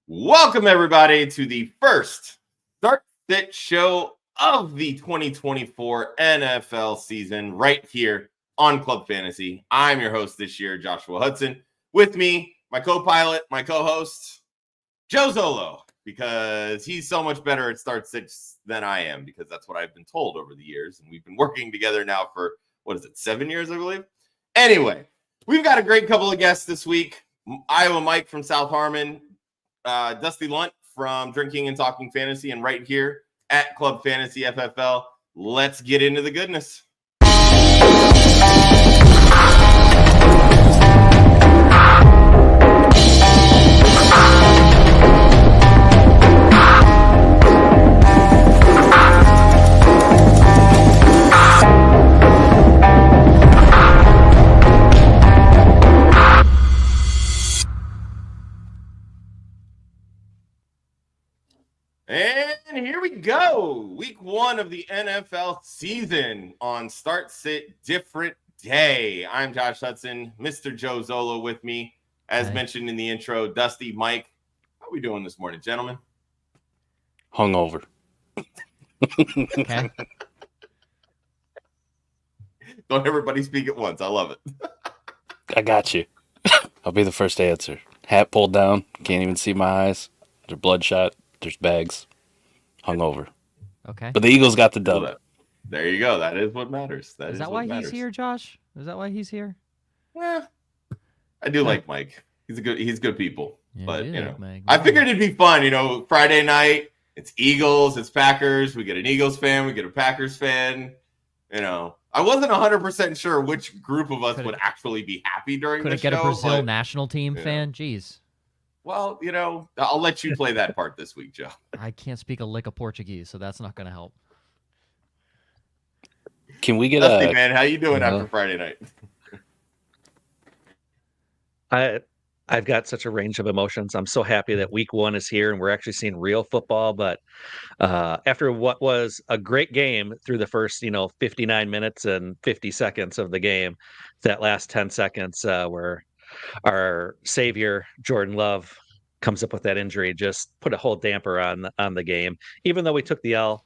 Welcome, everybody, to the first Start Sit show of the 2024 NFL season right here on Club Fantasy. I'm your host this year, Joshua Hudson. With me, my co-pilot, my co-host, Joe Zollo, because he's so much better at Start Sits than I am, because that's what I've been told over the years. And we've been working together now for, 7 years, I believe? Anyway, we've got a great couple of guests this week. Iowa Mike from South Harmon, Dustin Lundt from Drinking and Talking Fantasy, and right here at Club Fantasy FFL. Let's get into the goodness. And here we go. Week 1 of the NFL season on Start Sit Different Day. I'm Josh Hudson, Mr. Joe Zollo with me. As mentioned in the intro, Dusty, Mike. How are we doing this morning, gentlemen? Hungover. Okay. Don't everybody speak at once. I love it. I got you. I'll be the first to answer. Hat pulled down. Can't even see my eyes. They're bloodshot. There's bags. Hungover. Okay. But the Eagles got the dub. There you go. That is what matters. Is that why he's here, Josh? Is that why he's here? Yeah. I do like Mike. He's good people. Yeah, but like Mike. I figured it'd be fun. Friday night, it's Eagles, it's Packers. We get an Eagles fan, we get a Packers fan. I wasn't 100% sure which group of us would actually be happy during the show. Could it get a Brazil national team fan? Jeez. Well, I'll let you play that part this week, Joe. I can't speak a lick of Portuguese, so that's not going to help. Can we get Dusty, man, how you doing after Friday night? I've got such a range of emotions. I'm so happy that week 1 is here and we're actually seeing real football. But after what was a great game through the first, 59 minutes and 50 seconds of the game, that last 10 seconds where our savior, Jordan Love, comes up with that injury, just put a whole damper on the game. Even though we took the L,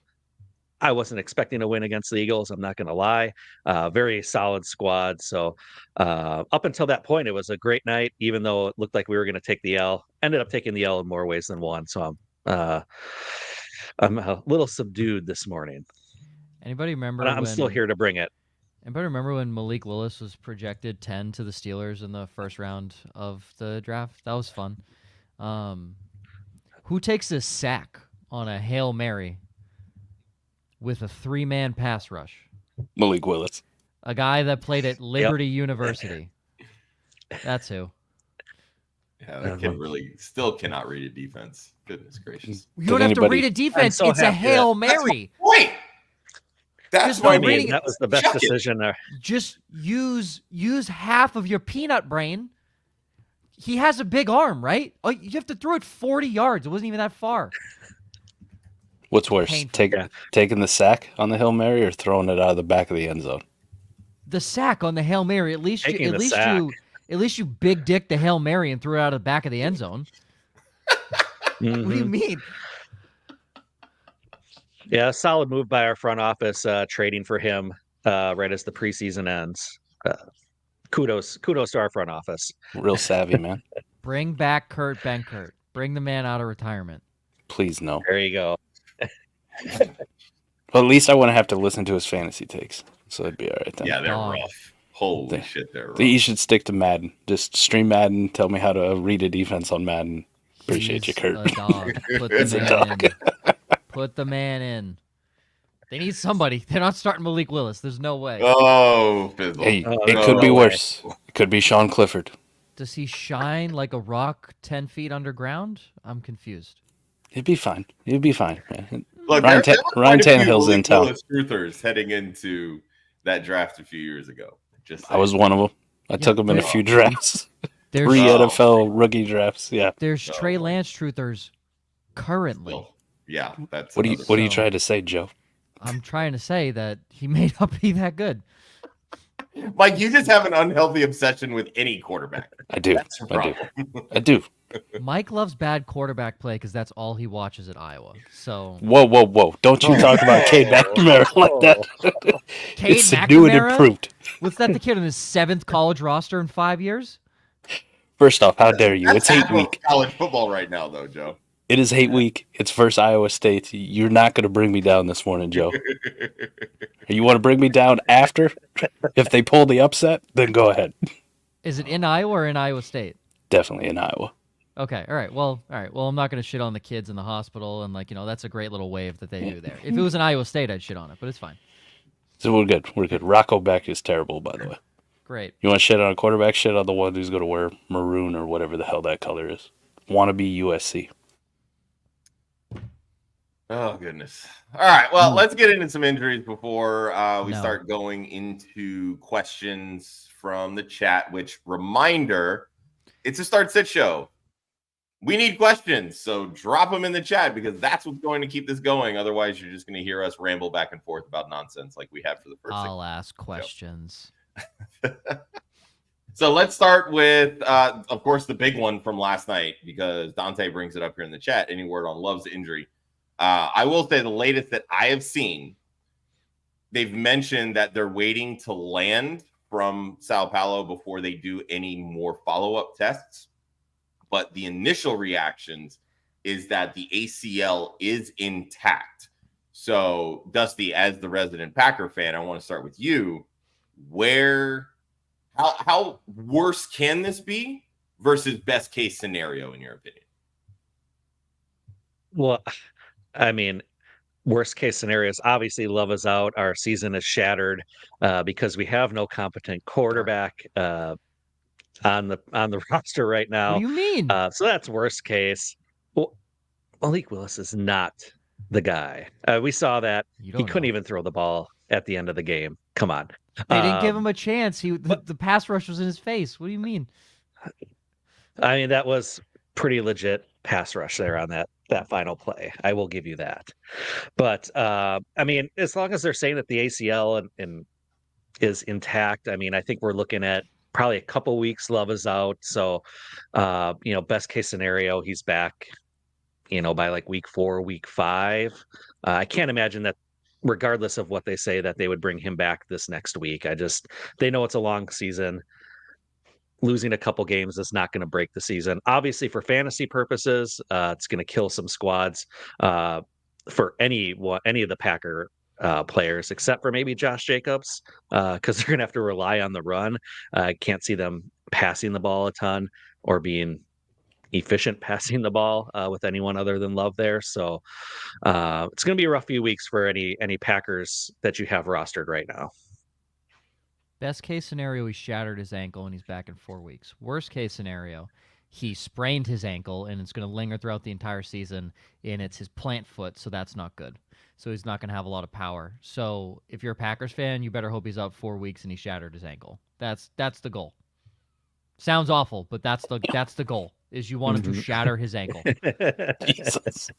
I wasn't expecting a win against the Eagles. I'm not going to lie. Very solid squad. So up until that point, it was a great night, even though it looked like we were going to take the L. Ended up taking the L in more ways than one. So I'm a little subdued this morning. Anybody remember? But I'm still here to bring it. Anybody remember when Malik Willis was projected 10 to the Steelers in the first round of the draft? That was fun. Who takes a sack on a Hail Mary with a 3-man pass rush? Malik Willis. A guy that played at Liberty University. That's who. Yeah, that kid really still cannot read a defense. Goodness gracious. You don't have to read a defense. It's a Hail Mary. Wait. That's what I mean. That was the best decision there. Just use half of your peanut brain. He has a big arm, right? Oh, you have to throw it 40 yards. It wasn't even that far. What's worse, taking the sack on the Hail Mary or throwing it out of the back of the end zone? The sack on the Hail Mary. At least you big dick the Hail Mary and threw it out of the back of the end zone. Mm-hmm. What do you mean? Yeah, solid move by our front office, trading for him right as the preseason ends. Kudos to our front office. Real savvy, man. Bring back Kurt Benkert. Bring the man out of retirement. Please, no. There you go. Well, at least I wouldn't have to listen to his fantasy takes, so it'd be all right then. Yeah, they're rough. Holy shit, they're rough. You should stick to Madden. Just stream Madden. Tell me how to read a defense on Madden. Appreciate you, Kurt. A dog. Put the man in. They need somebody. They're not starting Malik Willis. There's no way. Oh, fizzle. Hey, it could be worse. It could be Sean Clifford. Does he shine like a rock 10 feet underground? I'm confused. He'd be fine. He'd be fine. Man. Look, Ryan Tannehill's in town. Truthers heading into that draft a few years ago. I was one of them. I took him in a few drafts. Three NFL rookie drafts. Yeah. There's Trey Lance truthers currently. Well, yeah, that's what are you trying to say, Joe? I'm trying to say that he may not be that good. Mike, you just have an unhealthy obsession with any quarterback. I do. That's your I do. problem. I do. Mike loves bad quarterback play because that's all he watches at Iowa. So Whoa. Don't you talk about Cade McNamara like that. Cade It's new and McNamara? improved. What's that? The kid on his 7th college roster in 5 years? First off, how dare you? That's It's hate half of week. college football right now, though, Joe. It is hate week. It's versus Iowa State. You're not going to bring me down this morning, Joe. You want to bring me down after? If they pull the upset, then go ahead. Is it in Iowa or in Iowa State? Definitely in Iowa. Okay, all right. Well, I'm not going to shit on the kids in the hospital, and that's a great little wave that they do there. If it was in Iowa State, I'd shit on it, but it's fine. So we're good. We're good. Rocco Beck is terrible, by the way. Great. You want to shit on a quarterback? Shit on the one who's going to wear maroon or whatever the hell that color is. Wannabe USC. Oh, goodness. All right. Well, let's get into some injuries before we No. start going into questions from the chat, which, reminder, it's a start-sit show. We need questions, so drop them in the chat because that's what's going to keep this going. Otherwise, you're just going to hear us ramble back and forth about nonsense like we have for the first I'll ask questions. So let's start with, of course, the big one from last night because Dante brings it up here in the chat. Any word on Love's injury? I will say the latest that I have seen, they've mentioned that they're waiting to land from Sao Paulo before they do any more follow-up tests. But the initial reactions is that the ACL is intact. So, Dusty, as the resident Packer fan, I want to start with you. How worse can this be versus best case scenario, in your opinion? Well, I mean, worst case scenarios, obviously Love is out. Our season is shattered because we have no competent quarterback on the roster right now. What do you mean? So that's worst case. Well, Malik Willis is not the guy. We saw that he couldn't even throw the ball at the end of the game. Come on. They didn't give him a chance. The pass rush was in his face. What do you mean? I mean, that was pretty legit pass rush there on that final play. I will give you that. But I mean, as long as they're saying that the ACL and is intact, I mean, I think we're looking at probably a couple weeks. Love is out. So, best case scenario, he's back, by like week 4, week 5. I can't imagine that regardless of what they say that they would bring him back this next week. They know it's a long season. Losing a couple games is not going to break the season. Obviously, for fantasy purposes, it's going to kill some squads for any of the Packer players, except for maybe Josh Jacobs, because they're going to have to rely on the run. I can't see them passing the ball a ton or being efficient passing the ball with anyone other than Love there. So it's going to be a rough few weeks for any Packers that you have rostered right now. Best case scenario, he shattered his ankle and he's back in 4 weeks. Worst case scenario, he sprained his ankle and it's going to linger throughout the entire season, and it's his plant foot, so that's not good. So he's not going to have a lot of power. So if you're a Packers fan, you better hope he's out 4 weeks and he shattered his ankle. That's the goal. Sounds awful, but that's the goal. Is you want him to shatter his ankle. Jesus.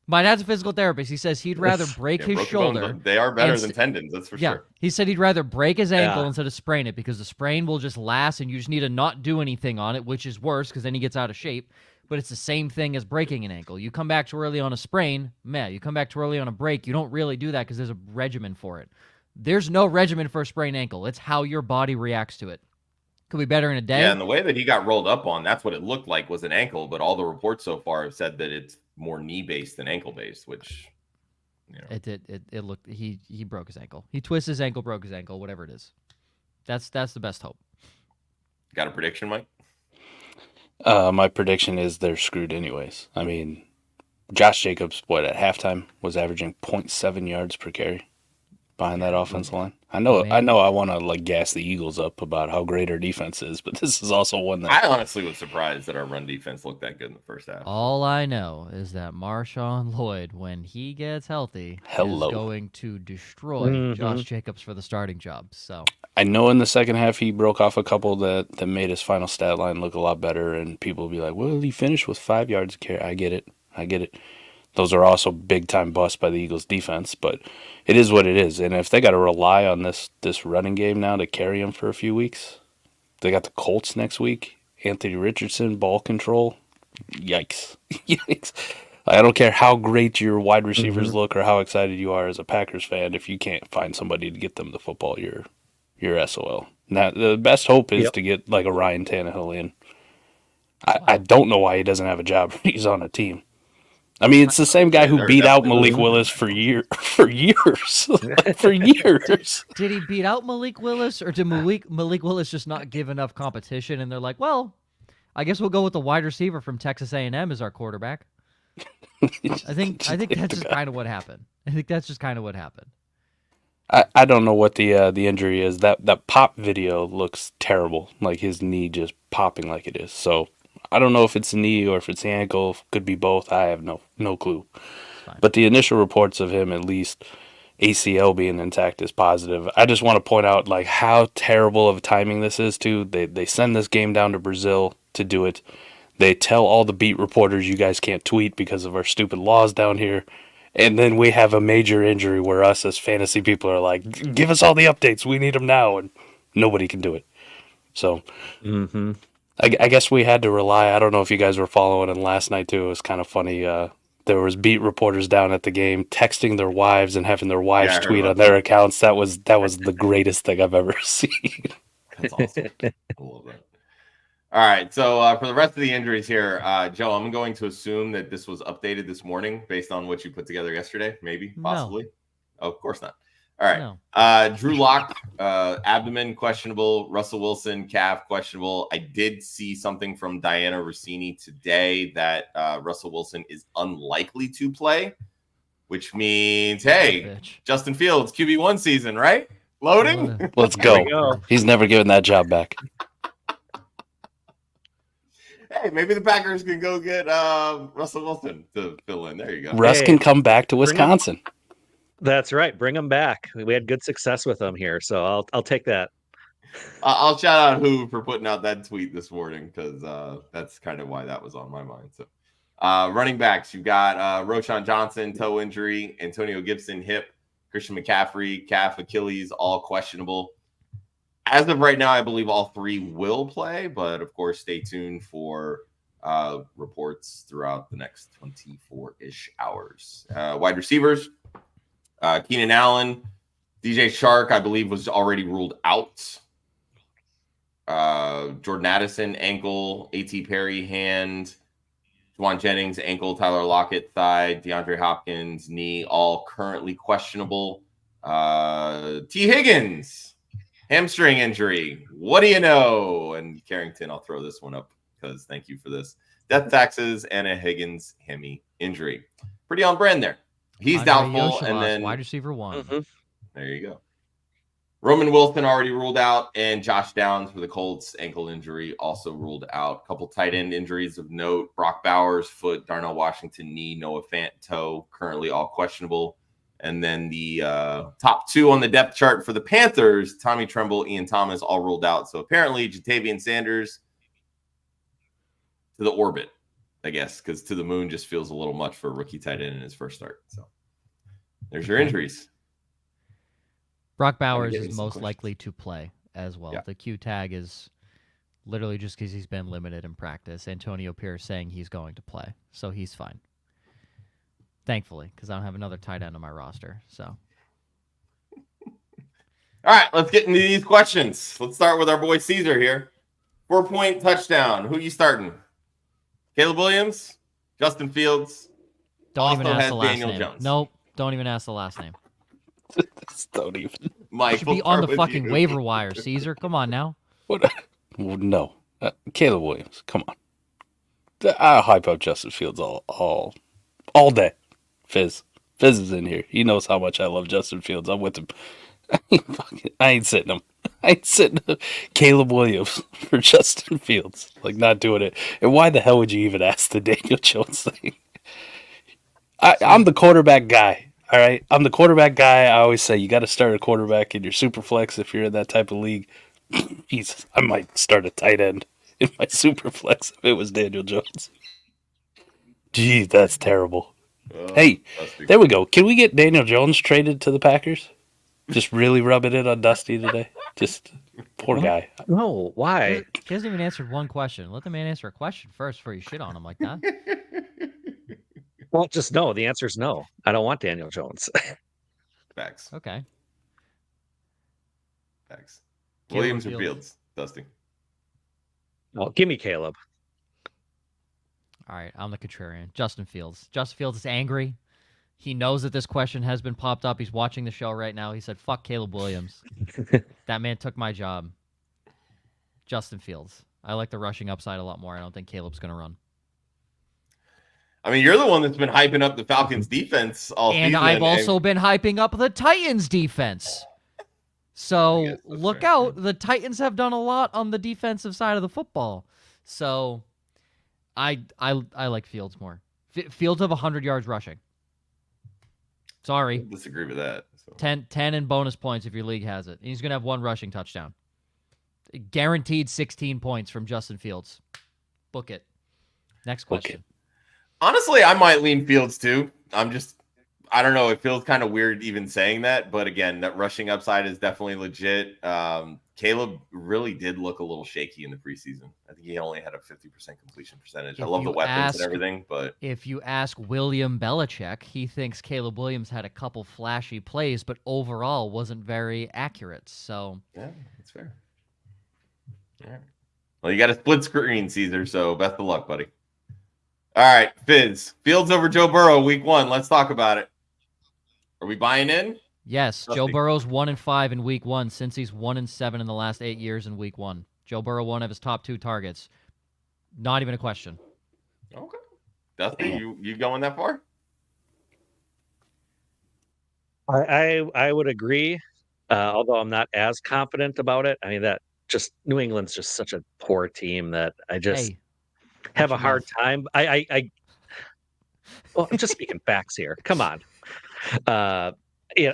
My dad's a physical therapist. He says he'd rather break his shoulder. They are better than tendons, that's for sure. He said he'd rather break his ankle instead of sprain it because the sprain will just last and you just need to not do anything on it, which is worse because then he gets out of shape. But it's the same thing as breaking an ankle. You come back too early on a sprain, you come back too early on a break. You don't really do that because there's a regimen for it. There's no regimen for a sprained ankle. It's how your body reacts to it. Could be better in a day. Yeah, and the way that he got rolled up on, that's what it looked like was an ankle. But all the reports so far have said that it's more knee-based than ankle-based, which, It looked, he broke his ankle. He twisted his ankle, broke his ankle, whatever it is. That's the best hope. Got a prediction, Mike? My prediction is they're screwed anyways. I mean, Josh Jacobs, at halftime was averaging 0.7 yards per carry behind that offensive line. I know I want to gas the Eagles up about how great our defense is, but this is also one that I honestly was surprised that our run defense looked that good in the first half. All I know is that Marshawn Lloyd, when he gets healthy, is going to destroy Josh Jacobs for the starting job. So I know in the second half he broke off a couple that made his final stat line look a lot better, and people will be like, well, he finished with 5 yards a carry. I get it. Those are also big time busts by the Eagles defense, but it is what it is. And if they got to rely on this running game now to carry them for a few weeks, they got the Colts next week. Anthony Richardson, ball control. Yikes. Yikes. I don't care how great your wide receivers look or how excited you are as a Packers fan. If you can't find somebody to get them the football, you're SOL. Now, the best hope is to get like a Ryan Tannehill in. I don't know why he doesn't have a job. He's on a team. I mean, it's the same guy who beat out Malik Willis for years. For years. Did he beat out Malik Willis, or did Malik Willis just not give enough competition? And they're like, well, I guess we'll go with the wide receiver from Texas A&M as our quarterback. I think that's just kind of what happened. I don't know what the injury is. That pop video looks terrible, like his knee just popping like it is. So I don't know if it's the knee or if it's the ankle. Could be both. I have no clue. But the initial reports of him, at least ACL being intact, is positive. I just want to point out like how terrible of timing this is too. They send this game down to Brazil to do it. They tell all the beat reporters, you guys can't tweet because of our stupid laws down here. And then we have a major injury where us as fantasy people are like, give us all the updates. We need them now. And nobody can do it. So I guess we had to rely. I don't know if you guys were following it last night too. It was kind of funny. There was beat reporters down at the game texting their wives and having their wives tweet on their accounts. That was the greatest thing I've ever seen. That's awesome. I love that. All right, so for the rest of the injuries here, Joe, I'm going to assume that this was updated this morning based on what you put together yesterday, maybe, possibly. No. Oh, of course not. All right. No. Drew Lock, abdomen questionable. Russell Wilson, calf questionable. I did see something from Diana Rossini today that Russell Wilson is unlikely to play, which means, hey, Justin Fields, QB1 season, right? Loading? Let's go. He's never given that job back. Hey, maybe the Packers can go get Russell Wilson to fill in. There you go. Russ can come back to Wisconsin. That's right. Bring him back. We had good success with him here, so I'll take that. I'll shout out Who for putting out that tweet this morning because that's kind of why that was on my mind. So, running backs, you've got Roschon Johnson, toe injury, Antonio Gibson, hip, Christian McCaffrey, calf, Achilles, all questionable. As of right now, I believe all three will play, but of course, stay tuned for reports throughout the next 24-ish hours. Wide receivers, Keenan Allen, DJ Shark, I believe, was already ruled out. Jordan Addison, ankle, A.T. Perry, hand, Juwan Jennings, ankle, Tyler Lockett, thigh, DeAndre Hopkins, knee, all currently questionable. T. Higgins, hamstring injury. What do you know? And Carrington, I'll throw this one up because thank you for this. Death taxes and a Higgins hemi injury. Pretty on brand there. He's doubtful. And then wide receiver one. There you go. Roman Wilson already ruled out, and Josh Downs for the Colts ankle injury also ruled out. A couple tight end injuries of note. Brock Bowers, foot, Darnell Washington, knee, Noah Fant, toe, currently all questionable. And then the top two on the depth chart for the Panthers, Tommy Tremble, Ian Thomas, all ruled out. So apparently Jatavian Sanders to the orbit, I guess, because to the moon just feels a little much for a rookie tight end in his first start. So there's your injuries. Brock Bowers is most likely to play as well. Yeah. The Q tag is literally just because he's been limited in practice. Antonio Pierce saying he's going to play, so he's fine. Thankfully, because I don't have another tight end on my roster. So, all right, let's get into these questions. Let's start with our boy Caesar here. 4-point touchdown. Who you starting? Caleb Williams, Justin Fields. Don't even ask the last name. Jones. Nope. Don't even ask the last name. Don't even. Mike should be on the fucking waiver wire. Caesar, come on now. What? No, Caleb Williams. Come on. I'll hype up Justin Fields all day. Fizz is in here. He knows how much I love Justin Fields. I'm with him. I ain't sitting him. Caleb Williams for Justin Fields. Like, not doing it. And why the hell would you even ask the Daniel Jones thing? I'm the quarterback guy. All right? I'm the quarterback guy. I always say you got to start a quarterback in your super flex if you're in that type of league. Jesus, I might start a tight end in my super flex if it was Daniel Jones. Gee, that's terrible. Oh, Hey, Dusty. there we go. Can we get Daniel Jones traded to the Packers? Just really rub it in on Dusty today. Just poor What? guy. No, why? He hasn't even answered one question. Let the man answer a question first before you shit on him like that. Well, just no. The answer is no. I don't want Daniel Jones. Facts. Okay. Facts. Caleb Williams or Fields. Fields? Dusty. Well, give me Caleb. All right, I'm the contrarian. Justin Fields. Justin Fields is angry. He knows that this question has been popped up. He's watching the show right now. He said, fuck Caleb Williams. That man took my job. Justin Fields. I like the rushing upside a lot more. I don't think Caleb's going to run. I mean, you're the one that's been hyping up the Falcons defense all And season. I've also been hyping up the Titans defense. So look fair. out. The Titans have done a lot on the defensive side of the football. So I like Fields more. Fields of 100 yards rushing. Sorry. I disagree with that. So. 10 and bonus points if your league has it. And he's going to have one rushing touchdown. Guaranteed 16 points from Justin Fields. Book it. Next question. Honestly, I might lean Fields too. I don't know. It feels kind of weird even saying that. But again, that rushing upside is definitely legit. Caleb really did look a little shaky in the preseason. I think he only had a 50% completion percentage. I love the weapons and everything. But if you ask William Belichick, he thinks Caleb Williams had a couple flashy plays, but overall wasn't very accurate. So yeah, that's fair. All right. Well, you got a split screen, Caesar. So best of luck, buddy. All right, Fizz. Fields over Joe Burrow, week 1. Let's talk about it. Are we buying in? Yes, Joe Burrow's 1-5 in week 1 since he's 1-7 in the last 8 years in week 1. Joe Burrow one of his top 2 targets. Not even a question. Okay. Dustin, you going that far? I would agree, although I'm not as confident about it. I mean, that just New England's just such a poor team that I just have a hard time. Well, I'm just speaking facts here. Come on. Yeah,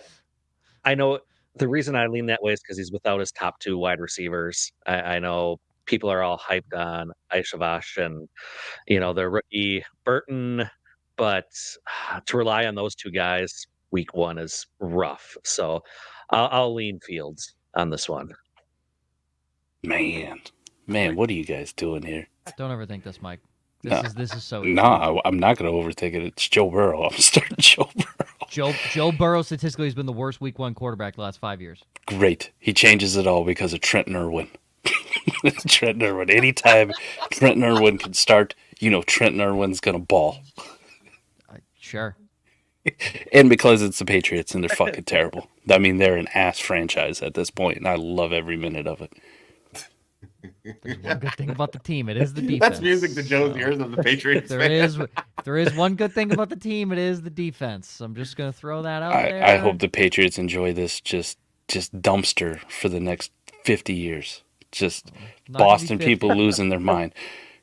I know the reason I lean that way is because he's without his top 2 wide receivers. I know people are all hyped on Aishavash and the rookie Burton, but to rely on those 2 guys week 1 is rough. So I'll lean Fields on this one. Man, what are you guys doing here? Don't overthink this, Mike. This is so easy. No, I'm not going to overthink it. It's Joe Burrow. I'm starting Joe Burrow. Joe Burrow statistically has been the worst week 1 quarterback the last 5 years. Great. He changes it all because of Trenton Irwin. Trenton Irwin. Anytime Trenton Irwin can start, Trenton Irwin's going to ball. Sure. And because it's the Patriots and they're fucking terrible. I mean, they're an ass franchise at this point, and I love every minute of it. There's one good thing about the team. It is the defense. That's music to Joe's ears of the Patriots. There is one good thing about the team. It is the defense. I'm just going to throw that out there. I hope the Patriots enjoy this just dumpster for the next 50 years. Just Boston people losing their mind.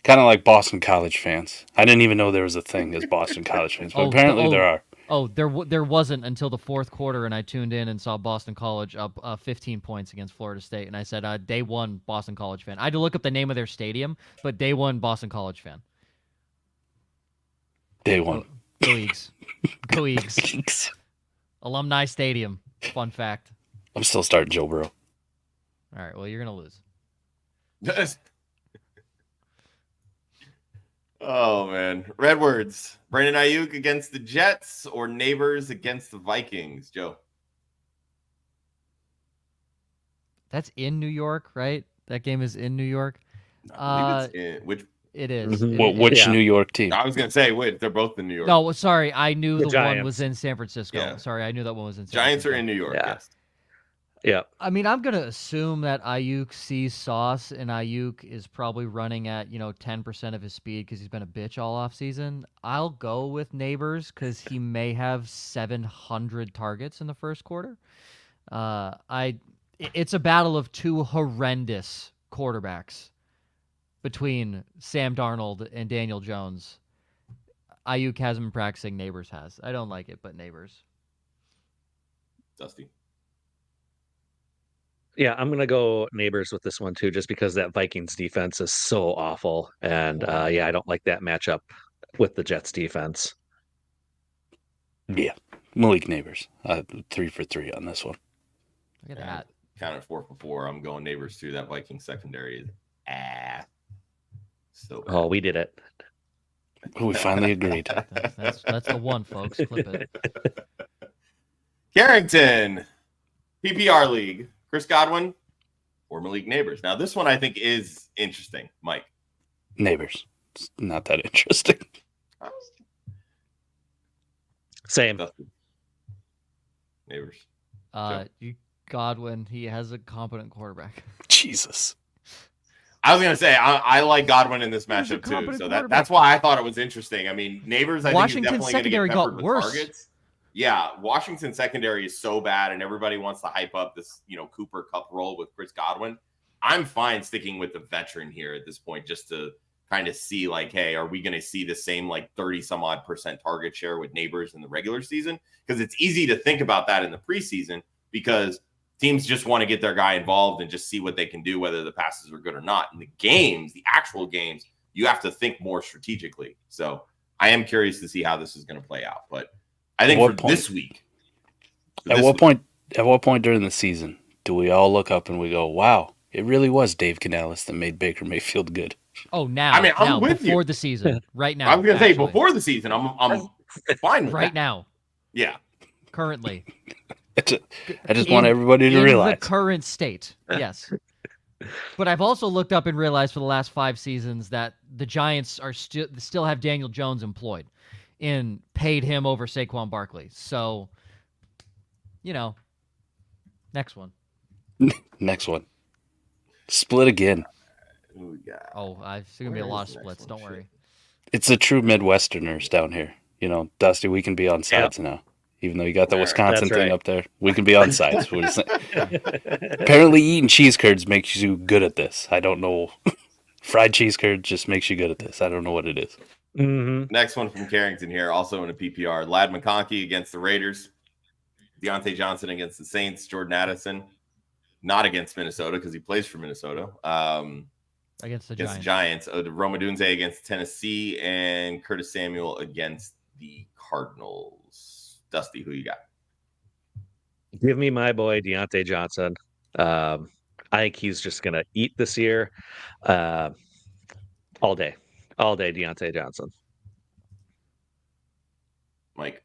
Kind of like Boston College fans. I didn't even know there was a thing as Boston College fans, but apparently there are. Oh, there wasn't until the 4th quarter, and I tuned in and saw Boston College up 15 points against Florida State, and I said, day 1 Boston College fan. I had to look up the name of their stadium, but day 1 Boston College fan. Day 1. Go Eagles. Go Eagles. Alumni Stadium. Fun fact. I'm still starting Joe Burrow. All right, well, you're going to lose. Oh, man. Red words. Brandon Ayuk against the Jets or Neighbors against the Vikings? Joe. That's in New York, right? That game is in New York. I believe it's which? It is. Mm-hmm. Which New York team? I was going to say, wait, they're both in New York. No, sorry. I knew the Giants. one was in San Francisco. Yeah. Sorry, I knew that one was in San Giants Francisco. are in New York, yes. Yeah. I mean, I'm going to assume that Ayuk sees sauce, and Ayuk is probably running at, 10% of his speed because he's been a bitch all offseason. I'll go with Neighbors because he may have 700 targets in the first quarter. It's a battle of 2 horrendous quarterbacks between Sam Darnold and Daniel Jones. Ayuk hasn't been practicing. Neighbors has. I don't like it, but Neighbors. Dusty. Yeah, I'm going to go Neighbors with this one too, just because that Vikings defense is so awful. And I don't like that matchup with the Jets defense. Yeah, Malik Neighbors. 3 for 3 on this one. Look at that. Counted 4 for 4. I'm going Neighbors too. That Viking secondary is ass. So bad. Oh, we did it. We finally agreed. That's the one, folks. Clip it. Carrington, PPR League, Chris Godwin or Malik Neighbors. Now, this one I think is interesting, Mike. Neighbors. It's not that interesting. Same. Neighbors. Godwin, he has a competent quarterback. Jesus. I was gonna say I like Godwin in this He's a matchup too, competent so quarterback. that's why I thought it was interesting. I mean, Neighbors, I Washington think is definitely going to secondary get got peppered with worse. targets. Yeah, Washington secondary is so bad, and everybody wants to hype up this, Cooper Cup role with Chris Godwin. I'm fine sticking with the veteran here at this point, just to kind of see, like, hey, are we going to see the same 30 some odd % target share with Neighbors in the regular season? Because it's easy to think about that in the preseason because teams just want to get their guy involved and just see what they can do, whether the passes are good or not. In the games, the actual games, you have to think more strategically. So I am curious to see how this is going to play out. But I think this week. At what point during the season do we all look up and we go, wow, it really was Dave Canales that made Baker Mayfield good? Oh, now. I mean, I'm with before you. the season. Right now. I was going to say before the season. I'm fine with right that. now. Yeah. Currently. I just want everybody to realize. In the current state, yes. But I've also looked up and realized for the last 5 seasons that the Giants are still have Daniel Jones employed and paid him over Saquon Barkley. So, next one. Next one. Split again. Oh, it's going to be a lot of splits. Don't worry. It's the true Midwesterners down here. Dusty, we can be on sides now. Even though you got the Wisconsin thing up there, we can be on sides. Apparently, eating cheese curds makes you good at this. I don't know. Fried cheese curd just makes you good at this. I don't know what it is. Mm-hmm. Next one from Carrington here, also in a PPR. Ladd McConkey against the Raiders. Deontay Johnson against the Saints. Jordan Addison, not against Minnesota because he plays for Minnesota. Against the Giants. Rome Odunze against Tennessee. And Curtis Samuel against the Cardinals. Dusty, who you got? Give me my boy Deontay Johnson. I think he's just going to eat this year all day. All day, Deontay Johnson. Mike?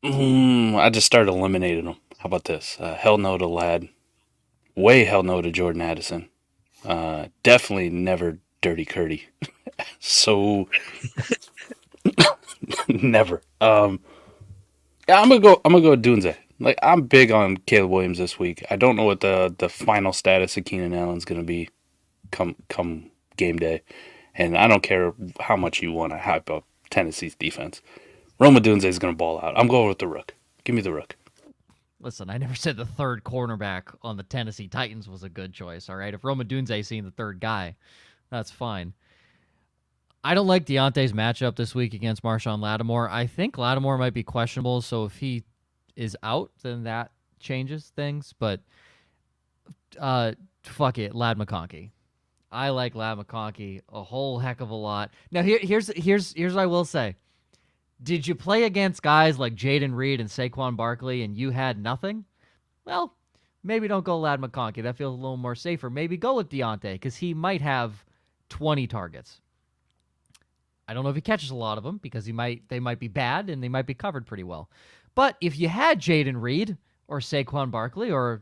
I just started eliminating them. How about this? Hell no to Ladd. Way hell no to Jordan Addison. Definitely never Dirty Curdy. So never. I'm gonna go Dunze. I'm big on Caleb Williams this week. I don't know what the final status of Keenan Allen's gonna be come game day, and I don't care how much you want to hype up Tennessee's defense. Rome Odunze is gonna ball out. I'm going with the Rook. Give me the Rook. Listen, I never said the third cornerback on the Tennessee Titans was a good choice. All right, if Rome Odunze seeing the third guy, that's fine. I don't like Deontay's matchup this week against Marshawn Lattimore. I think Lattimore might be questionable, so if he is out, then that changes things. But fuck it, Ladd McConkey. I like Ladd McConkey a whole heck of a lot. Now here's what I will say. Did you play against guys like Jaden Reed and Saquon Barkley and you had nothing? Well, maybe don't go Ladd McConkey. That feels a little more safer. Maybe go with Deontay because he might have 20 targets. I don't know if he catches a lot of them because they might be bad and they might be covered pretty well. But if you had Jaden Reed or Saquon Barkley or,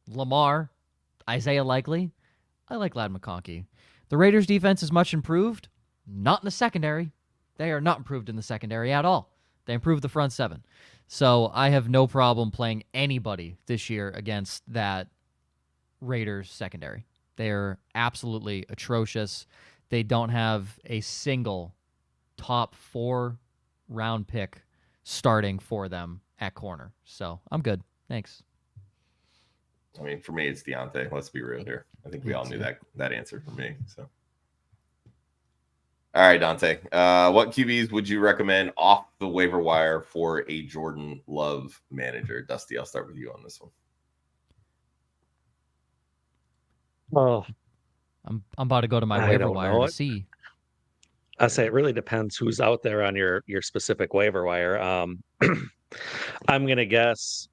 Lamar, Isaiah Likely, I like Ladd McConkey. The Raiders' defense is much improved. Not in the secondary. They are not improved in the secondary at all. They improved the front seven. So I have no problem playing anybody this year against that Raiders secondary. They're absolutely atrocious. They don't have a single top 4 round pick starting for them at corner. So I'm good. Thanks. I mean, for me, it's Deontay. Let's be real here. I think we all knew that answer for me. So, all right, Dante. What QBs would you recommend off the waiver wire for a Jordan Love manager? Dusty, I'll start with you on this one. Oh, I'm about to go to my waiver wire to see. I say it really depends who's out there on your specific waiver wire. I'm gonna guess.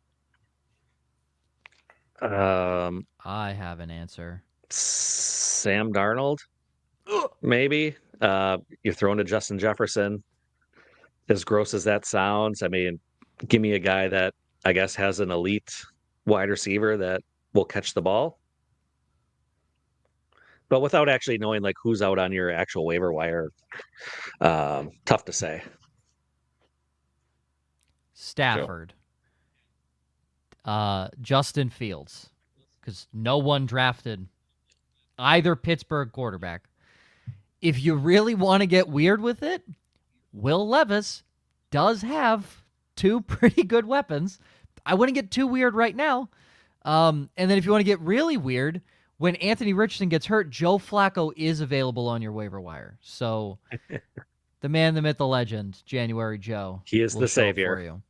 I have an answer. Sam Darnold, maybe. You're throwing to Justin Jefferson. As gross as that sounds, I mean, give me a guy that I guess has an elite wide receiver that will catch the ball. But without actually knowing like who's out on your actual waiver wire, tough to say. Stafford. Justin Fields. Because no one drafted either Pittsburgh quarterback. If you really want to get weird with it, Will Levis does have 2 pretty good weapons. I wouldn't get too weird right now. And then if you want to get really weird, when Anthony Richardson gets hurt, Joe Flacco is available on your waiver wire. So the man, the myth, the legend, January Joe. He is the savior. For you.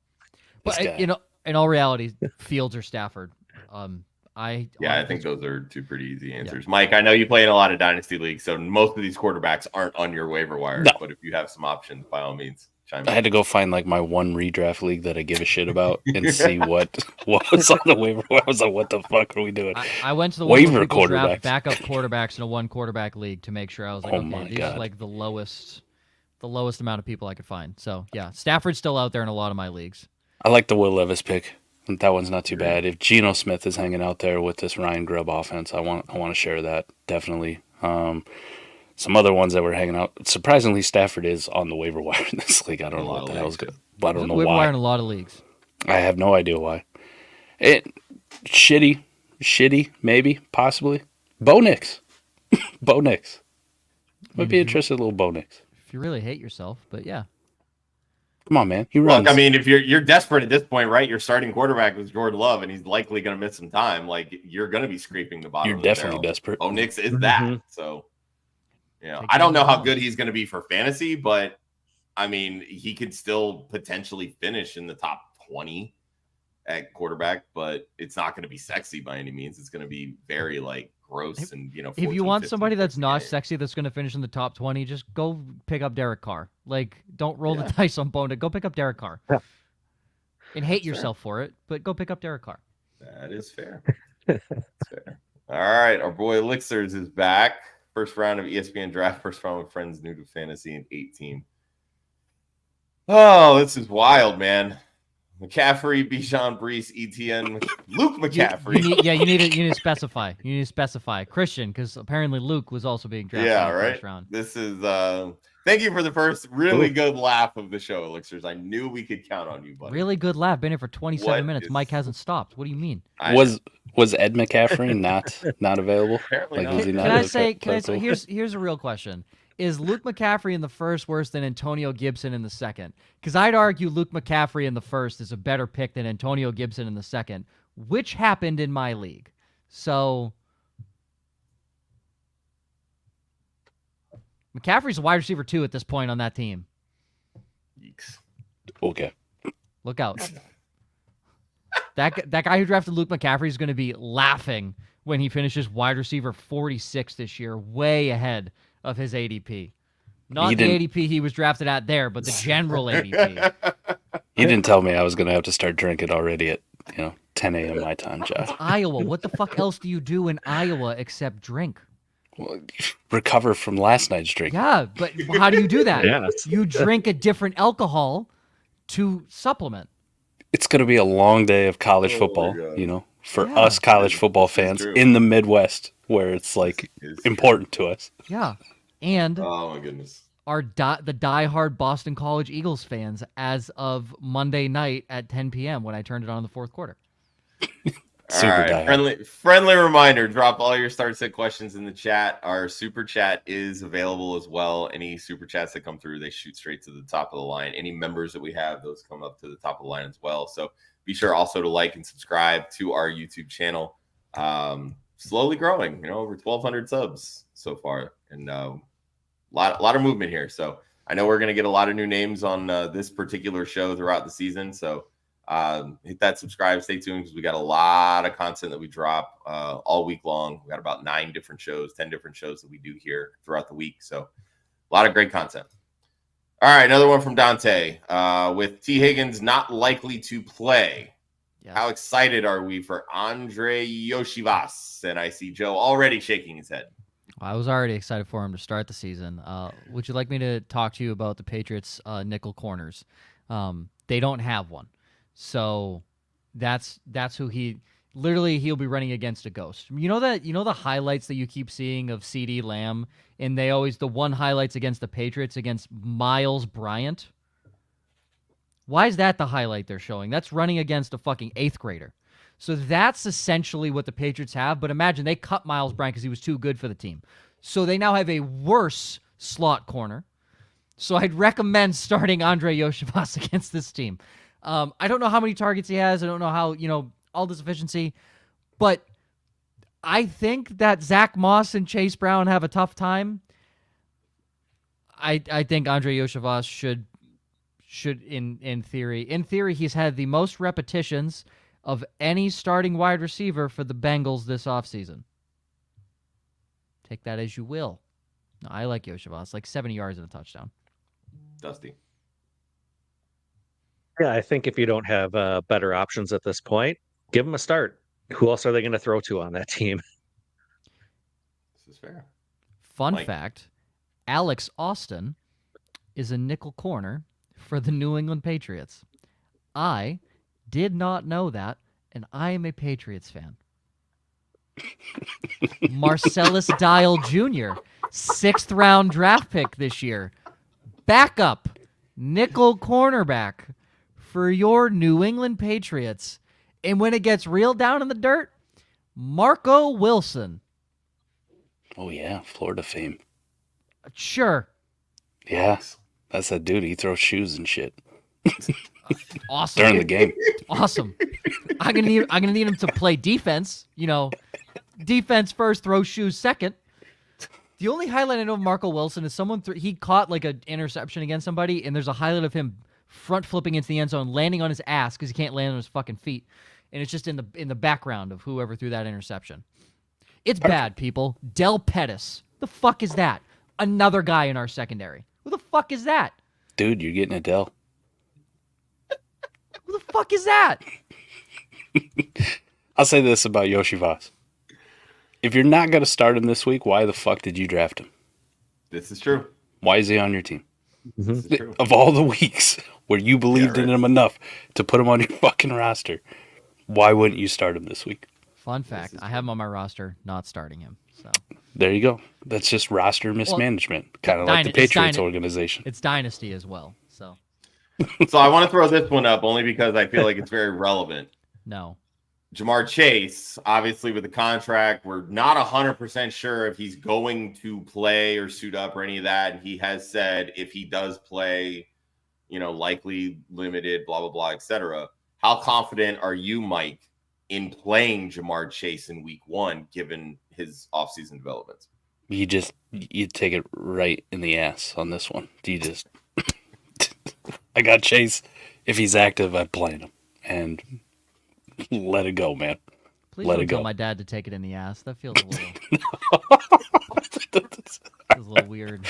But, you know, in all reality, Fields or Stafford. I think those are 2 pretty easy answers. Yeah. Mike, I know you play in a lot of dynasty leagues, so most of these quarterbacks aren't on your waiver wire. No. But if you have some options, by all means, chime in. I had to go find like my one redraft league that I give a shit about and see what was on the waiver wire. I was like, what the fuck are we doing? I went to the waiver quarterbacks, backup quarterbacks in a 1 quarterback league to make sure I was like, okay, these are like the lowest amount of people I could find. So yeah, Stafford's still out there in a lot of my leagues. I like the Will Levis pick. That one's not too bad. If Geno Smith is hanging out there with this Ryan Grubb offense, I want to share that, definitely. Some other ones that were hanging out. Surprisingly, Stafford is on the waiver wire in this league. I don't know what the hell's good. I don't know why. Waiver wire in a lot of leagues. I have no idea why. Shitty, maybe, possibly. Bo Nix. Bo Nix. Might be interested in a little Bo Nix. If you really hate yourself, but yeah. Come on, man. He runs. Look, I mean, if you're desperate at this point, right? Your starting quarterback was Jordan Love, and he's likely going to miss some time. Like, you're going to be scraping the bottom. You're of the definitely barrel. desperate. Oh, Nix is that. So, I don't know how good he's going to be for fantasy, but I mean, he could still potentially finish in the top 20 at quarterback, but it's not going to be sexy by any means. It's going to be very gross and if you want somebody that's not sexy that's going to finish in the top 20, just go pick up Derek Carr. Like, don't roll the dice on Bona. Go pick up Derek Carr. And hate yourself for it, but go pick up Derek Carr. That is fair. That's fair. All right, our boy Elixirs is back. First round of ESPN Draft, first round with friends new to fantasy in 18. Oh, this is wild, man. McCaffrey, Bijan, Brees, ETN, Luke McCaffrey. You need to specify. You need to specify Christian, because apparently Luke was also being drafted in the first round. This is thank you for the first really good laugh of the show, Elixirs. I knew we could count on you, buddy. Really good laugh. Been here for 27 minutes. Mike hasn't stopped. What do you mean? Was Ed McCaffrey not available? Apparently not. Was he not? Can I say here's a real question. Is Luke McCaffrey in the first worse than Antonio Gibson in the second? Because I'd argue Luke McCaffrey in the first is a better pick than Antonio Gibson in the second, which happened in my league. So McCaffrey's a wide receiver 2 at this point on that team. Yeeks. Okay. Look out. That guy who drafted Luke McCaffrey is going to be laughing when he finishes wide receiver 46 this year, way ahead of his ADP. Not the ADP he was drafted at there, but the general ADP. He didn't tell me I was going to have to start drinking already at 10 a.m. my time, Josh. It's Iowa. What the fuck else do you do in Iowa except drink? Well, recover from last night's drink. Yeah, but how do you do that? Yes. You drink a different alcohol to supplement. It's going to be a long day of college football, for us college football fans in the Midwest, where it's important to us. Yeah. And oh my goodness, are the diehard Boston College Eagles fans as of Monday night at 10 p.m. when I turned it on in the fourth quarter. All right, friendly reminder, drop all your start set questions in the chat. Our super chat is available as well. Any super chats that come through, they shoot straight to the top of the line. Any members that we have, those come up to the top of the line as well. So be sure also to like and subscribe to our YouTube channel. Slowly growing, over 1,200 subs so far, and a lot of movement here. So I know we're going to get a lot of new names on this particular show throughout the season. So hit that subscribe, stay tuned, because we got a lot of content that we drop all week long. We got about 10 different shows that we do here throughout the week. So A lot of great content. All right, another one from Dante. With T. Higgins not likely to play, Yes. how excited are we for Andre Yoshivas? And I see Joe already shaking his head. I was already excited for him to start the season. Would you like me to talk to you about the Patriots' nickel corners? They don't have one, so that's who he'll be running against a ghost. You know the highlights that you keep seeing of CD Lamb, and the one highlights against the Patriots against Miles Bryant. Why is that the highlight they're showing? That's running against a fucking 8th grader. So that's essentially what the Patriots have. But imagine they cut Miles Bryant because he was too good for the team. So they now have a worse slot corner. So I'd recommend starting Andre Yoshivas against this team. I don't know how many targets he has. I don't know how, all this efficiency. But I think that Zach Moss and Chase Brown have a tough time. I think Andre Yoshivas should in theory, he's had the most repetitions of any starting wide receiver for the Bengals this offseason. Take that as you will. No, I like Yoshivas, like 70 yards and a touchdown. Dusty. Yeah, I think if you don't have better options at this point, give them a start. Who else are they going to throw to on that team? This is fair. Fun Mike. fact, Alex Austin is a nickel corner for the New England Patriots. I did not know that, and I am a Patriots fan. Marcellus Dial Jr., 6th round draft pick this year. Backup, nickel cornerback for your New England Patriots. And when it gets real down in the dirt, Marco Wilson. Oh, yeah. Florida fame. Sure. Yeah. That's that dude. He throws shoes and shit. Awesome. During the game. Awesome. I'm gonna need him to play defense. Defense first, throw shoes second. The only highlight I know of Marco Wilson is he caught like an interception against somebody, and there's a highlight of him front flipping into the end zone, landing on his ass because he can't land on his fucking feet, and it's just in the background of whoever threw that interception. It's bad, people. Del Pettis. The fuck is that? Another guy in our secondary. Who the fuck is that? Dude, you're getting Adele. Who the fuck is that? I'll say this about Yoshivas. If you're not going to start him this week, why the fuck did you draft him? This is true. Why is he on your team? This is true. Of all the weeks where you believed in him enough to put him on your fucking roster, why wouldn't you start him this week? Fun fact, I have him on my roster, not starting him. So there you go. That's just roster mismanagement, kind of like the Patriots organization. It's dynasty as well. So I want to throw this one up only because I feel like it's very relevant. No. Jamar Chase, obviously with the contract, we're not 100% sure if he's going to play or suit up or any of that. And he has said if he does play, likely limited, blah, blah, blah, etc. How confident are you, Mike, in playing Jamar Chase in week 1, given his offseason developments? You take it right in the ass on this one. You just, I got Chase. If he's active, I'm playing him. And let it go, man. Please let don't it go. tell my dad to take it in the ass. That feels a little weird.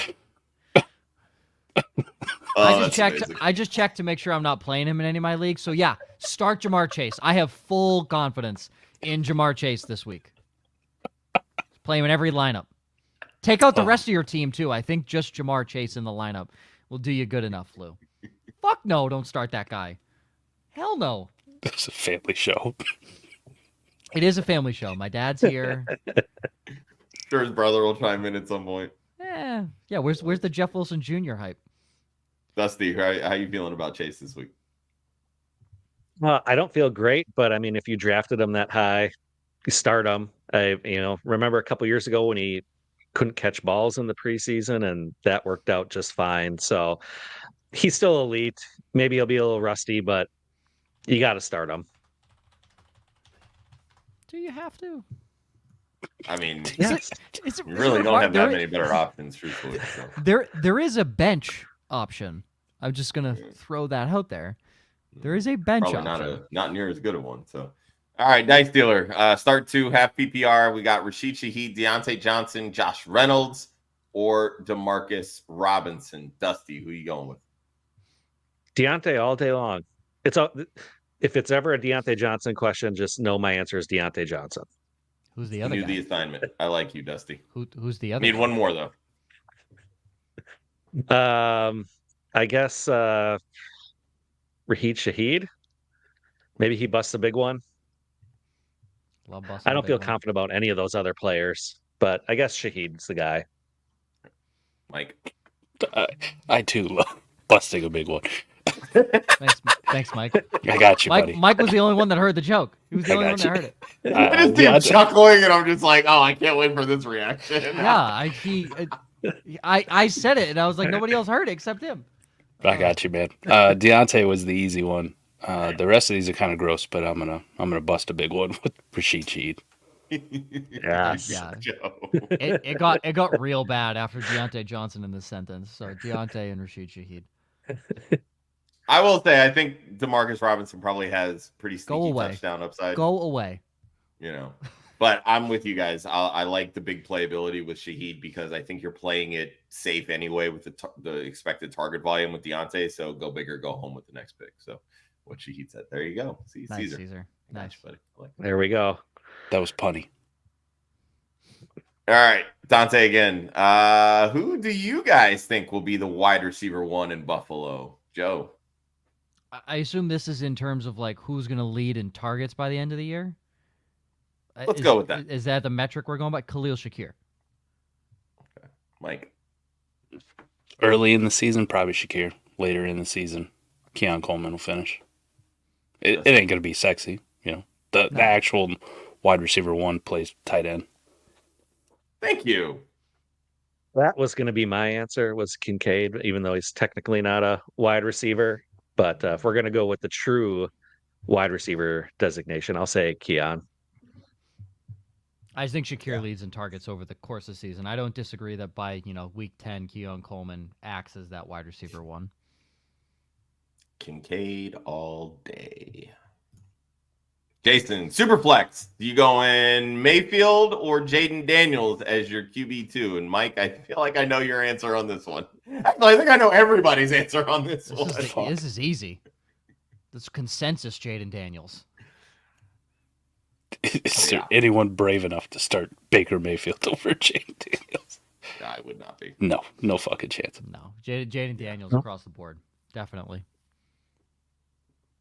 I just checked to make sure I'm not playing him in any of my leagues. So yeah, start Jamar Chase. I have full confidence in Jamar Chase this week. Play him in every lineup. Take out the rest of your team too. I think just Jamar Chase in the lineup will do you good enough, Lou. Fuck no, don't start that guy. Hell no. It's a family show. It is a family show. My dad's here. Sure, his brother will chime in at some point. Yeah. Where's the Jeff Wilson Jr. hype? Dusty, how you feeling about Chase this week? I don't feel great, but I mean, if you drafted him that high, you start him. Remember a couple years ago when he couldn't catch balls in the preseason, and that worked out just fine. So he's still elite. Maybe he'll be a little rusty, but you got to start him. Do you have to? I mean, Is it you really don't have that many better options, truthfully. So. There is a bench option. I'm just gonna throw that out there. There is a bench option. Not near as good a one. So, all right, Dice Dealer. Start 2, half PPR. We got Rashid Shaheed, Deontay Johnson, Josh Reynolds, or Demarcus Robinson? Dusty, who are you going with? Deontay all day long. If it's ever a Deontay Johnson question, just know my answer is Deontay Johnson. Who's the other guy? The assignment. I like you, Dusty. Who's the other? Need guy? one more though. I guess Raheed Shaheed. Maybe he busts a big one. Love busting I don't feel one. confident about any of those other players, but I guess Shaheed's the guy. Mike. I too love busting a big one. Thanks, Mike. I got you, buddy. Mike was the only one that heard the joke. He was the only one that heard it. I just see him chuckling, and I'm just like, oh, I can't wait for this reaction. Yeah, I said it, and I was like, nobody else heard it except him. I got you, man. Deontay was the easy one. The rest of these are kind of gross, but I'm gonna bust a big one with Rashid Shaheed. Yes. Yeah. It got real bad after Deontay Johnson in this sentence. So Deontay and Rashid Shaheed. I will say, I think Demarcus Robinson probably has pretty Go sneaky away. touchdown upside. Go away. You know, but I'm with you guys. I like the big playability with Shaheed because I think you're playing it safe anyway with the expected target volume with Deontay. So go big or go home with the next pick. So what Shaheed said. There you go. See, Nice, Caesar. Nice, buddy. There we go. That was punny. All right, Dante again. Who do you guys think will be the wide receiver one in Buffalo? Joe. I assume this is in terms of like who's going to lead in targets by the end of the year. Let's go with that. Is that the metric we're going by? Khalil Shakir. Okay. Mike. Early in the season, probably Shakir. Later in the season, Keon Coleman will finish. It ain't going to be sexy, you know. The actual wide receiver one plays tight end. Thank you. That was going to be my answer, was Kincaid, even though he's technically not a wide receiver. But if we're going to go with the true wide receiver designation, I'll say Keon. I think Shakir leads in targets over the course of the season. I don't disagree that by week 10, Keon Coleman acts as that wide receiver one. Kincaid all day. Jason, Superflex, do you go in Mayfield or Jaden Daniels as your QB2? And Mike, I feel like I know your answer on this one. Actually, I think I know everybody's answer on this one. This is easy. This consensus, Jaden Daniels. Is there anyone brave enough to start Baker Mayfield over Jaden Daniels? I would not be. No fucking chance. No, Jaden Daniels across the board, definitely.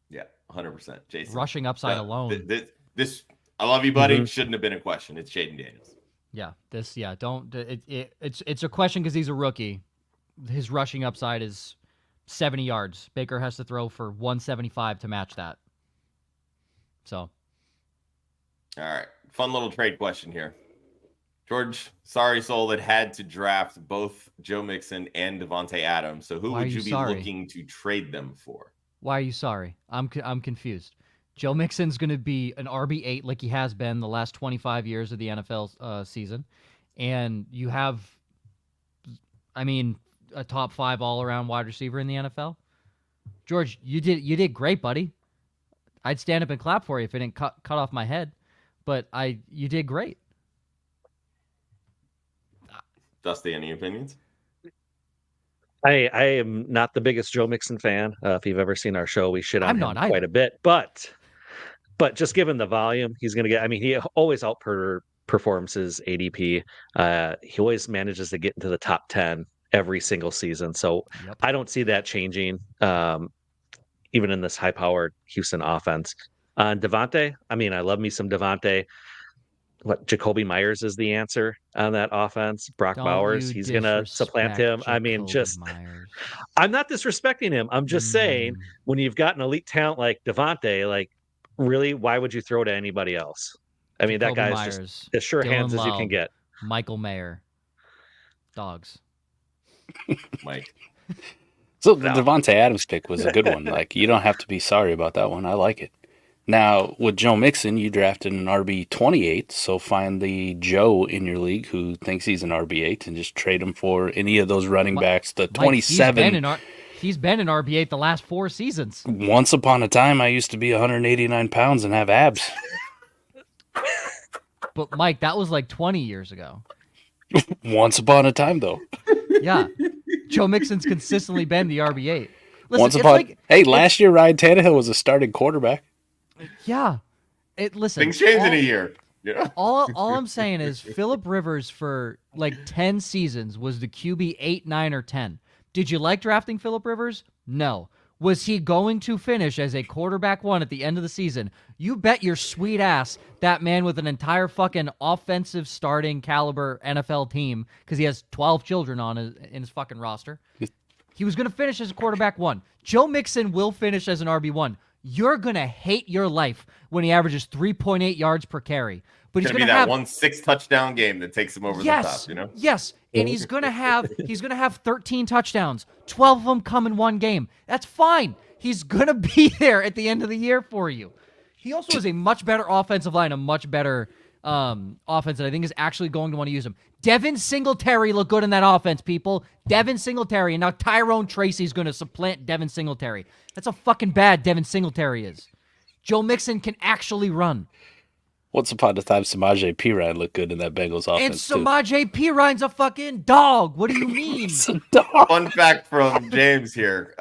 Yeah, 100%. Jason, rushing upside alone. This, I love you, buddy. Shouldn't have been a question. It's Jaden Daniels. Yeah, it's a question because he's a rookie. His rushing upside is 70 yards. Baker has to throw for 175 to match that. So, all right, fun little trade question here. George, sorry soul that had to draft both Joe Mixon and Devontae Adams. So who would you be looking to trade them for? Why are you sorry? I'm confused. Joe Mixon's going to be an RB8 like he has been the last 25 years of the NFL season. And you have, a top 5 all-around wide receiver in the NFL. George, you did great, buddy. I'd stand up and clap for you if it didn't cut off my head. But you did great. Dusty, any opinions? I am not the biggest Joe Mixon fan. If you've ever seen our show, we shit on him quite a bit. But just given the volume, he's going to get. He always outperforms his ADP. He always manages to get into the top 10 every single season. So I don't see that changing, even in this high-powered Houston offense. Devontae, I love me some Devontae. Jacoby Myers is the answer on that offense. Brock Bowers, he's going to supplant him. Myers. I'm not disrespecting him. I'm just saying, when you've got an elite talent like Devontae, really, why would you throw to anybody else? Jacoby that guy's Myers, just as sure Dylan hands as you can get. Michael Mayer. Dogs. Mike. So the Devontae Adams pick was a good one. You don't have to be sorry about that one. I like it. Now, with Joe Mixon, you drafted an RB28, so find the Joe in your league who thinks he's an RB8 and just trade him for any of those running backs. The 27. He's been an RB8 the last 4 seasons. Once upon a time, I used to be 189 pounds and have abs. But, Mike, that was 20 years ago. Once upon a time, though. Yeah. Joe Mixon's consistently been the RB8. Listen, last year Ryan Tannehill was a starting quarterback. Yeah. Listen. Things change in a year. Yeah. All I'm saying is Phillip Rivers for like 10 seasons was the QB 8, 9, or 10. Did you like drafting Phillip Rivers? No. Was he going to finish as a quarterback 1 at the end of the season? You bet your sweet ass that man with an entire fucking offensive starting caliber NFL team, because he has 12 children in his fucking roster. He was going to finish as a quarterback 1. Joe Mixon will finish as an RB1. You're going to hate your life when he averages 3.8 yards per carry. But he's going to have that 1 6-touchdown game that takes him over the top, you know? Yes, and he's going to have 13 touchdowns, 12 of them come in one game. That's fine. He's going to be there at the end of the year for you. He also has a much better offensive line, a much better offense that I think is actually going to want to use him. Devin Singletary looked good in that offense, people. Devin Singletary, and now Tyrone Tracy's going to supplant Devin Singletary. That's how fucking bad Devin Singletary is. Joe Mixon can actually run. Once upon a time, Samaje Perine looked good in that Bengals offense, and Samaje Perine's a fucking dog. What do you mean? It's a dog. Fun fact from James here.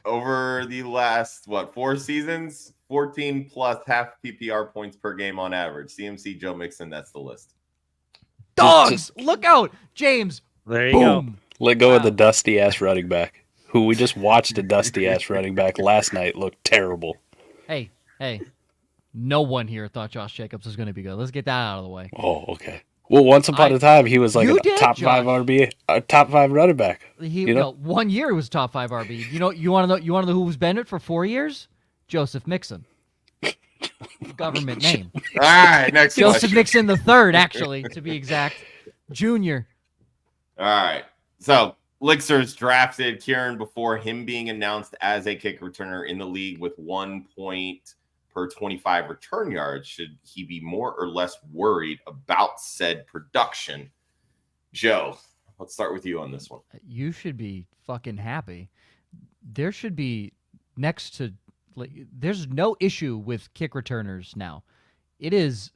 Over the last, 4 seasons, 14 plus half PPR points per game on average. CMC, Joe Mixon, that's the list. Dogs! Look out! James, There you boom. go. Let go of the dusty-ass running back, who we just watched a dusty-ass running back last night look terrible. Hey. No one here thought Josh Jacobs was going to be good. Let's get that out of the way. Oh, okay. Well, once upon a time, he was like a top Josh. 5 RB, a top 5 running back. No, 1 year he was top 5 RB. You want to know who was Bennett for 4 years? Joseph Mixon. Government name. All right, next Joseph question. Mixon III, actually, to be exact. Junior. All right. So, Lixer's drafted Kieran before him being announced as a kick returner in the league with 1 point per 25 return yards. Should he be more or less worried about said production? Joe, let's start with you on this one. You should be fucking happy. There should be there's no issue with kick returners now. It's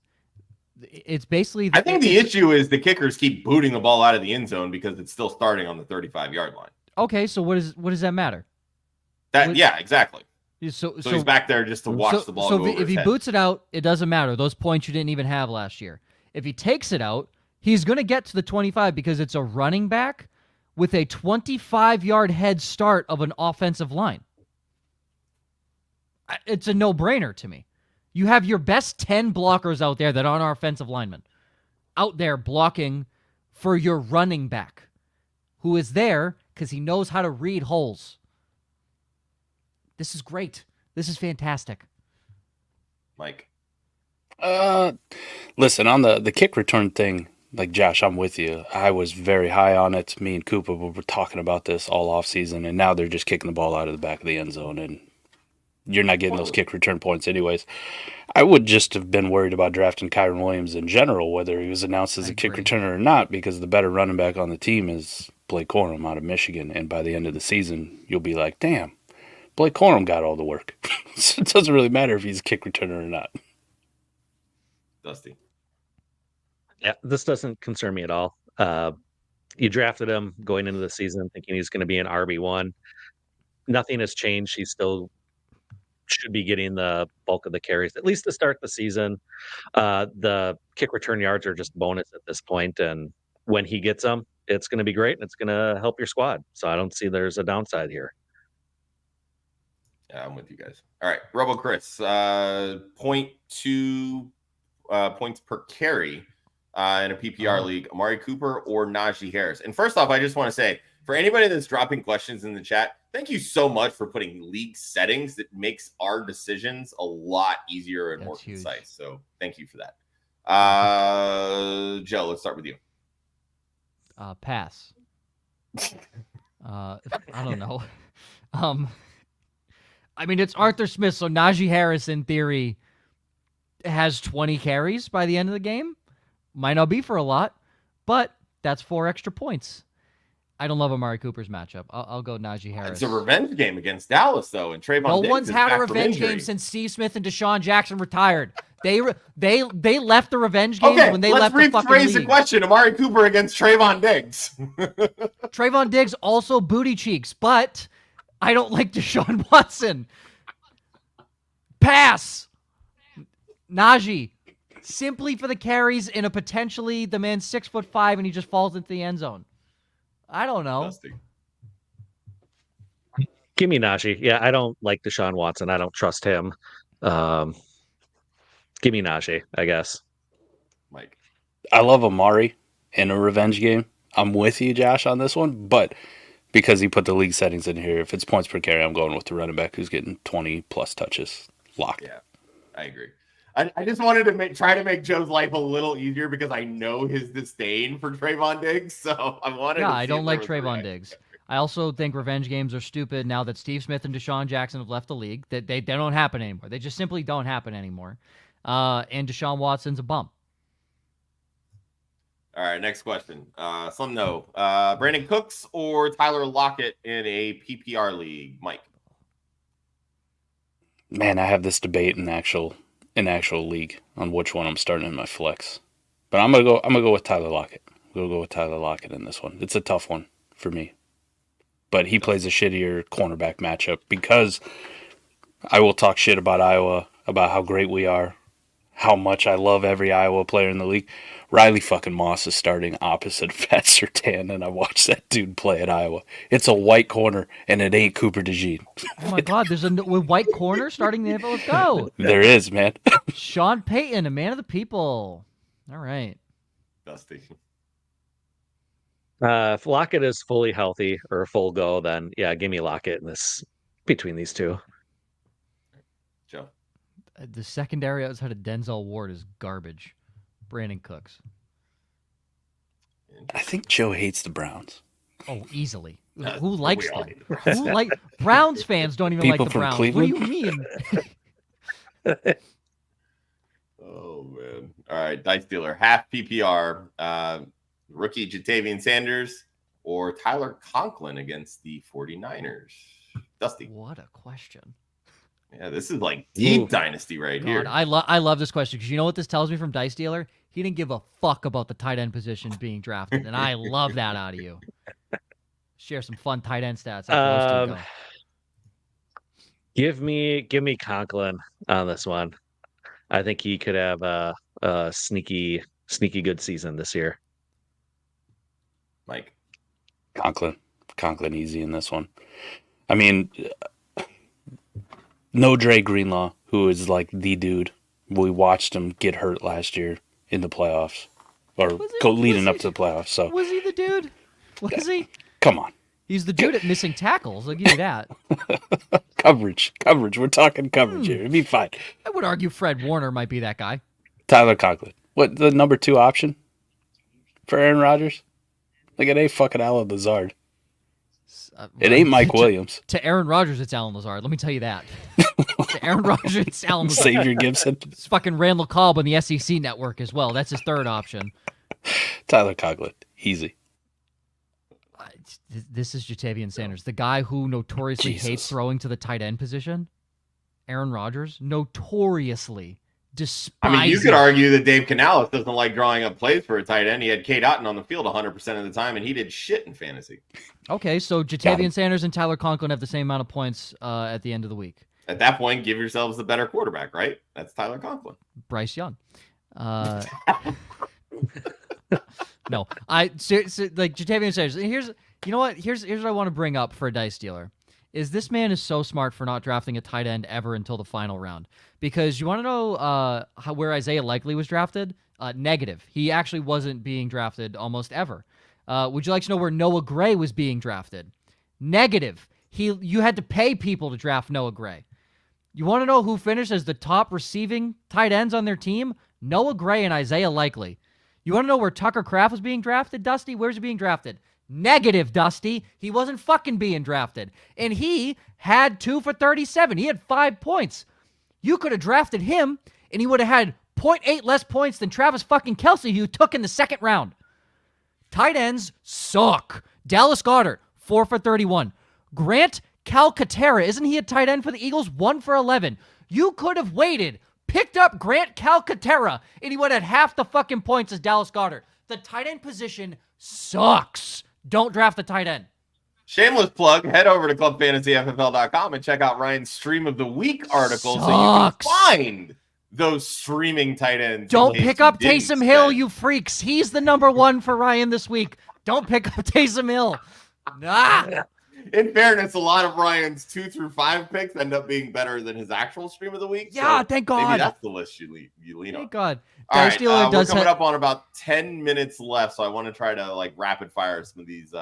basically I think the issue is the kickers keep booting the ball out of the end zone because it's still starting on the 35-yard line. Okay, so what does that matter? Yeah, exactly. So he's back there just to watch the ball go over if he his head. boots it out, it doesn't matter. Those points you didn't even have last year. If he takes it out, he's going to get to the 25 because it's a running back with a 25-yard head start of an offensive line. It's a no-brainer to me. You have your best 10 blockers out there that aren't our offensive linemen out there blocking for your running back, who is there because he knows how to read holes. This is great. This is fantastic. Mike. Listen, on the kick return thing, like Josh, I'm with you. I was very high on it. Me and Koopa were talking about this all off season, and now they're just kicking the ball out of the back of the end zone, and you're not getting those kick return points anyways. I would just have been worried about drafting Kyron Williams in general, whether he was announced as a kick returner or not, because the better running back on the team is Blake Corum out of Michigan, and by the end of the season, you'll be like, damn, Blake Corum got all the work. So it doesn't really matter if he's a kick returner or not. Dusty. Yeah, this doesn't concern me at all. You drafted him going into the season thinking he's going to be an RB1. Nothing has changed. He still should be getting the bulk of the carries, at least to start the season. The kick return yards are just bonus at this point, and when he gets them, it's going to be great, and it's going to help your squad. So I don't see there's a downside here. Yeah, I'm with you guys. All right, Robo Chris, 0.2 points per carry in a PPR league, Amari Cooper or Najee Harris. And first off, I just want to say, for anybody that's dropping questions in the chat, thank you so much for putting league settings. That makes our decisions a lot easier and more concise. So thank you for that. Joe, let's start with you. Pass. I don't know. I mean, it's Arthur Smith, so Najee Harris, in theory, has 20 carries by the end of the game. Might not be for a lot, but that's 4 extra points. I don't love Amari Cooper's matchup. I'll go Najee Harris. It's a revenge game against Dallas, though, and Trayvon No Diggs one's is had a back from revenge injury. game since Steve Smith and Deshaun Jackson retired. They left the revenge games when they left the fucking let's rephrase the league. question. Amari Cooper against Trayvon Diggs. Trayvon Diggs also booty cheeks, but I don't like Deshaun Watson. Pass. Najee. Simply for the carries in a potentially the man's 6'5" and he just falls into the end zone. I don't know. Dusty. Give me Najee. Yeah, I don't like Deshaun Watson. I don't trust him. Give me Najee, I guess. Mike. I love Amari in a revenge game. I'm with you, Josh, on this one, but because he put the league settings in here, if it's points per carry, I'm going with the running back who's getting 20-plus touches. Locked. Yeah, I agree. I just wanted to try to make Joe's life a little easier because I know his disdain for Trayvon Diggs. So I wanted. Yeah, I don't like Trayvon Diggs. I also think revenge games are stupid now that Steve Smith and Deshaun Jackson have left the league. That they don't happen anymore. They just simply don't happen anymore. And Deshaun Watson's a bum. All right, next question. Some know. Brandon Cooks or Tyler Lockett in a PPR league? Mike. Man, I have this debate in actual league on which one I'm starting in my flex. But I'm gonna go with Tyler Lockett. We'll go with Tyler Lockett in this one. It's a tough one for me. But he plays a shittier cornerback matchup because I will talk shit about Iowa, about how great we are, how much I love every Iowa player in the league. Riley fucking Moss is starting opposite of Pat Surtain, and I watched that dude play at Iowa. It's a white corner, and it ain't Cooper DeJean. Oh my God, there's a white corner starting the NFL. Let's go. There is, man. Sean Payton, a man of the people. All right. Dusty. If Lockett is fully healthy or a full go, then yeah, give me Lockett in this between these two. Joe. The secondary outside of Denzel Ward is garbage. Brandon Cooks. I think Joe hates the Browns. Oh, easily. Who likes all them? do. Who like Browns fans don't even People like the from Browns. Cleveland? What do you mean? Oh, man. All right, Dice Dealer. Half PPR. Rookie Jatavian Sanders or Tyler Conklin against the 49ers? Dusty. What a question. Yeah, this is like deep Ooh. dynasty right here. God, I love this question because you know what this tells me from Dice Dealer? He didn't give a fuck about the tight end position being drafted, and I love that out of you. Share some fun tight end stats. after those two go. Give me Conklin on this one. I think he could have a sneaky good season this year. Mike. Conklin easy in this one. I mean, no Dre Greenlaw, who is like the dude. We watched him get hurt last year in the playoffs, or leading up to the playoffs. So Was he the dude? Was he? come on, He's the dude at missing tackles. I'll give you that. coverage. We're talking coverage here. It'd be fine. I would argue Fred Warner might be that guy. Tyler Conklin. What, the number 2 option for Aaron Rodgers? Like, it ain't fucking Alan Lazard. It ain't Mike Williams. To Aaron Rodgers, it's Alan Lazard. Let me tell you that. To Aaron Rodgers, it's Alan Lazard. Xavier Gibson. It's fucking Randall Cobb on the SEC network as well. That's his third option. Tyler Conklin. Easy. This is Jatavian Sanders, the guy who notoriously hates throwing to the tight end position. Aaron Rodgers notoriously despises. I mean, you could argue that Dave Canales doesn't like drawing up plays for a tight end. He had Kate Otten on the field 100% of the time, and he did shit in fantasy. Okay, so Jatavian Sanders and Tyler Conklin have the same amount of points at the end of the week. At that point, give yourselves the better quarterback, right? That's Tyler Conklin. Bryce Young. No, like Jatavian Sanders. Here's what I want to bring up for a dice dealer. Is this man is so smart for not drafting a tight end ever until the final round. Because you want to know where Isaiah Likely was drafted? Negative. He actually wasn't being drafted almost ever. Would you like to know where Noah Gray was being drafted? Negative. You had to pay people to draft Noah Gray. You want to know who finished as the top receiving tight ends on their team? Noah Gray and Isaiah Likely. You want to know where Tucker Kraft was being drafted, Dusty? Where's he being drafted? Negative, Dusty. He wasn't fucking being drafted. And he had 2 for 37. He had 5 points. You could have drafted him, and he would have had 0.8 less points than Travis fucking Kelce, who you took in the second round. Tight ends suck. Dallas Goedert, 4 for 31. Grant Calcaterra, isn't he a tight end for the Eagles? 1 for 11. You could have waited, picked up Grant Calcaterra, and he would have had half the fucking points as Dallas Goedert. The tight end position sucks. Don't draft the tight end. Shameless plug, head over to clubfantasyffl.com and check out Ryan's Stream of the Week article so you can find those streaming tight ends. Don't pick up Taysom Hill, you freaks. He's the number 1 for Ryan this week. Don't pick up Taysom Hill. Nah. In fairness, a lot of Ryan's 2 through 5 picks end up being better than his actual Stream of the Week. Yeah, so thank God. Maybe that's the list you lean on. Thank God. All right, we're coming up on about 10 minutes left, so I want to try to like rapid fire some of these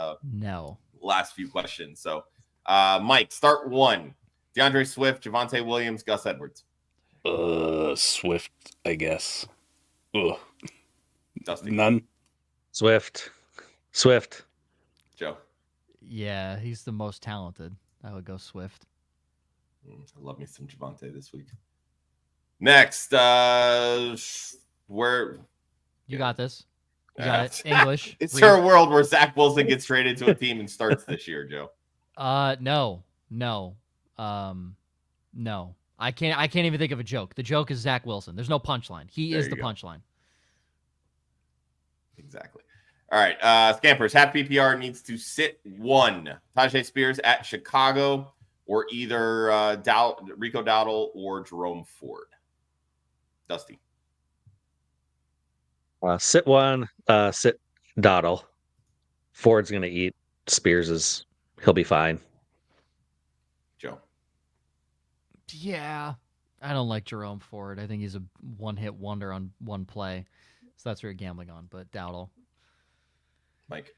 last few questions. So, Mike, start 1. DeAndre Swift, Javonte Williams, Gus Edwards. Swift, I guess. Ugh. Dusty. None. Swift. Joe. Yeah, he's the most talented. I would go Swift. I love me some Javonte this week. Next, where you got this. You got it. English. Is there a world where Zach Wilson gets traded to a team and starts this year, Joe? No. No. I can't even think of a joke. The joke is Zach Wilson. There's no punchline. He is the punchline. Exactly. All right. Scampers, half PPR needs to sit 1. Tajay Spears at Chicago or either Rico Dowdle or Jerome Ford. Dusty. Sit 1, sit Dowdle. Ford's going to eat. Spears he'll be fine. Joe. Yeah. I don't like Jerome Ford. I think he's a one-hit wonder on one play. So that's what you're gambling on, but Dowdle. Mike.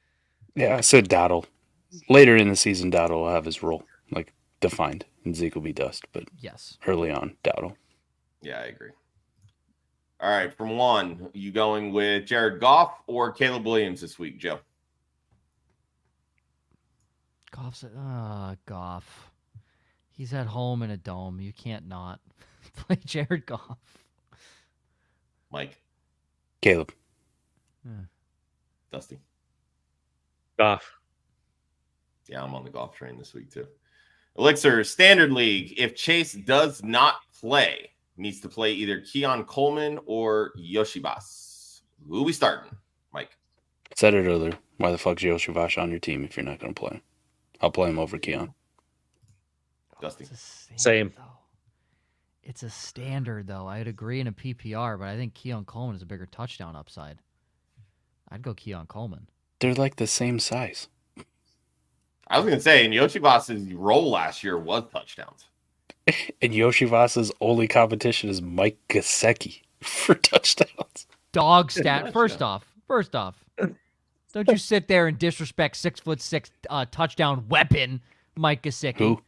Yeah, I said Dowdle. Later in the season, Dowdle will have his role defined, and Zeke will be dust. But yes, early on, Dowdle. Yeah, I agree. All right, from 1, you going with Jared Goff or Caleb Williams this week, Joe? Goff. He's at home in a dome. You can't not play Jared Goff. Mike. Caleb. Dusty. Goff. Yeah, I'm on the Goff train this week too. Elixir, Standard League. If Chase does not play, needs to play either Keon Coleman or Yoshibas. Who we starting, Mike? Said it earlier. Why the fuck's Yoshibas on your team if you're not going to play? I'll play him over Keon. Dusty. Same. It's a standard, though. I'd agree in a PPR, but I think Keon Coleman is a bigger touchdown upside. I'd go Keon Coleman. They're like the same size. I was going to say, and Yoshibas' role last year was touchdowns. And Yoshibas' only competition is Mike Gesicki for touchdowns. Dog stat. First off, don't you sit there and disrespect 6'6" touchdown weapon Mike Gesicki. Who?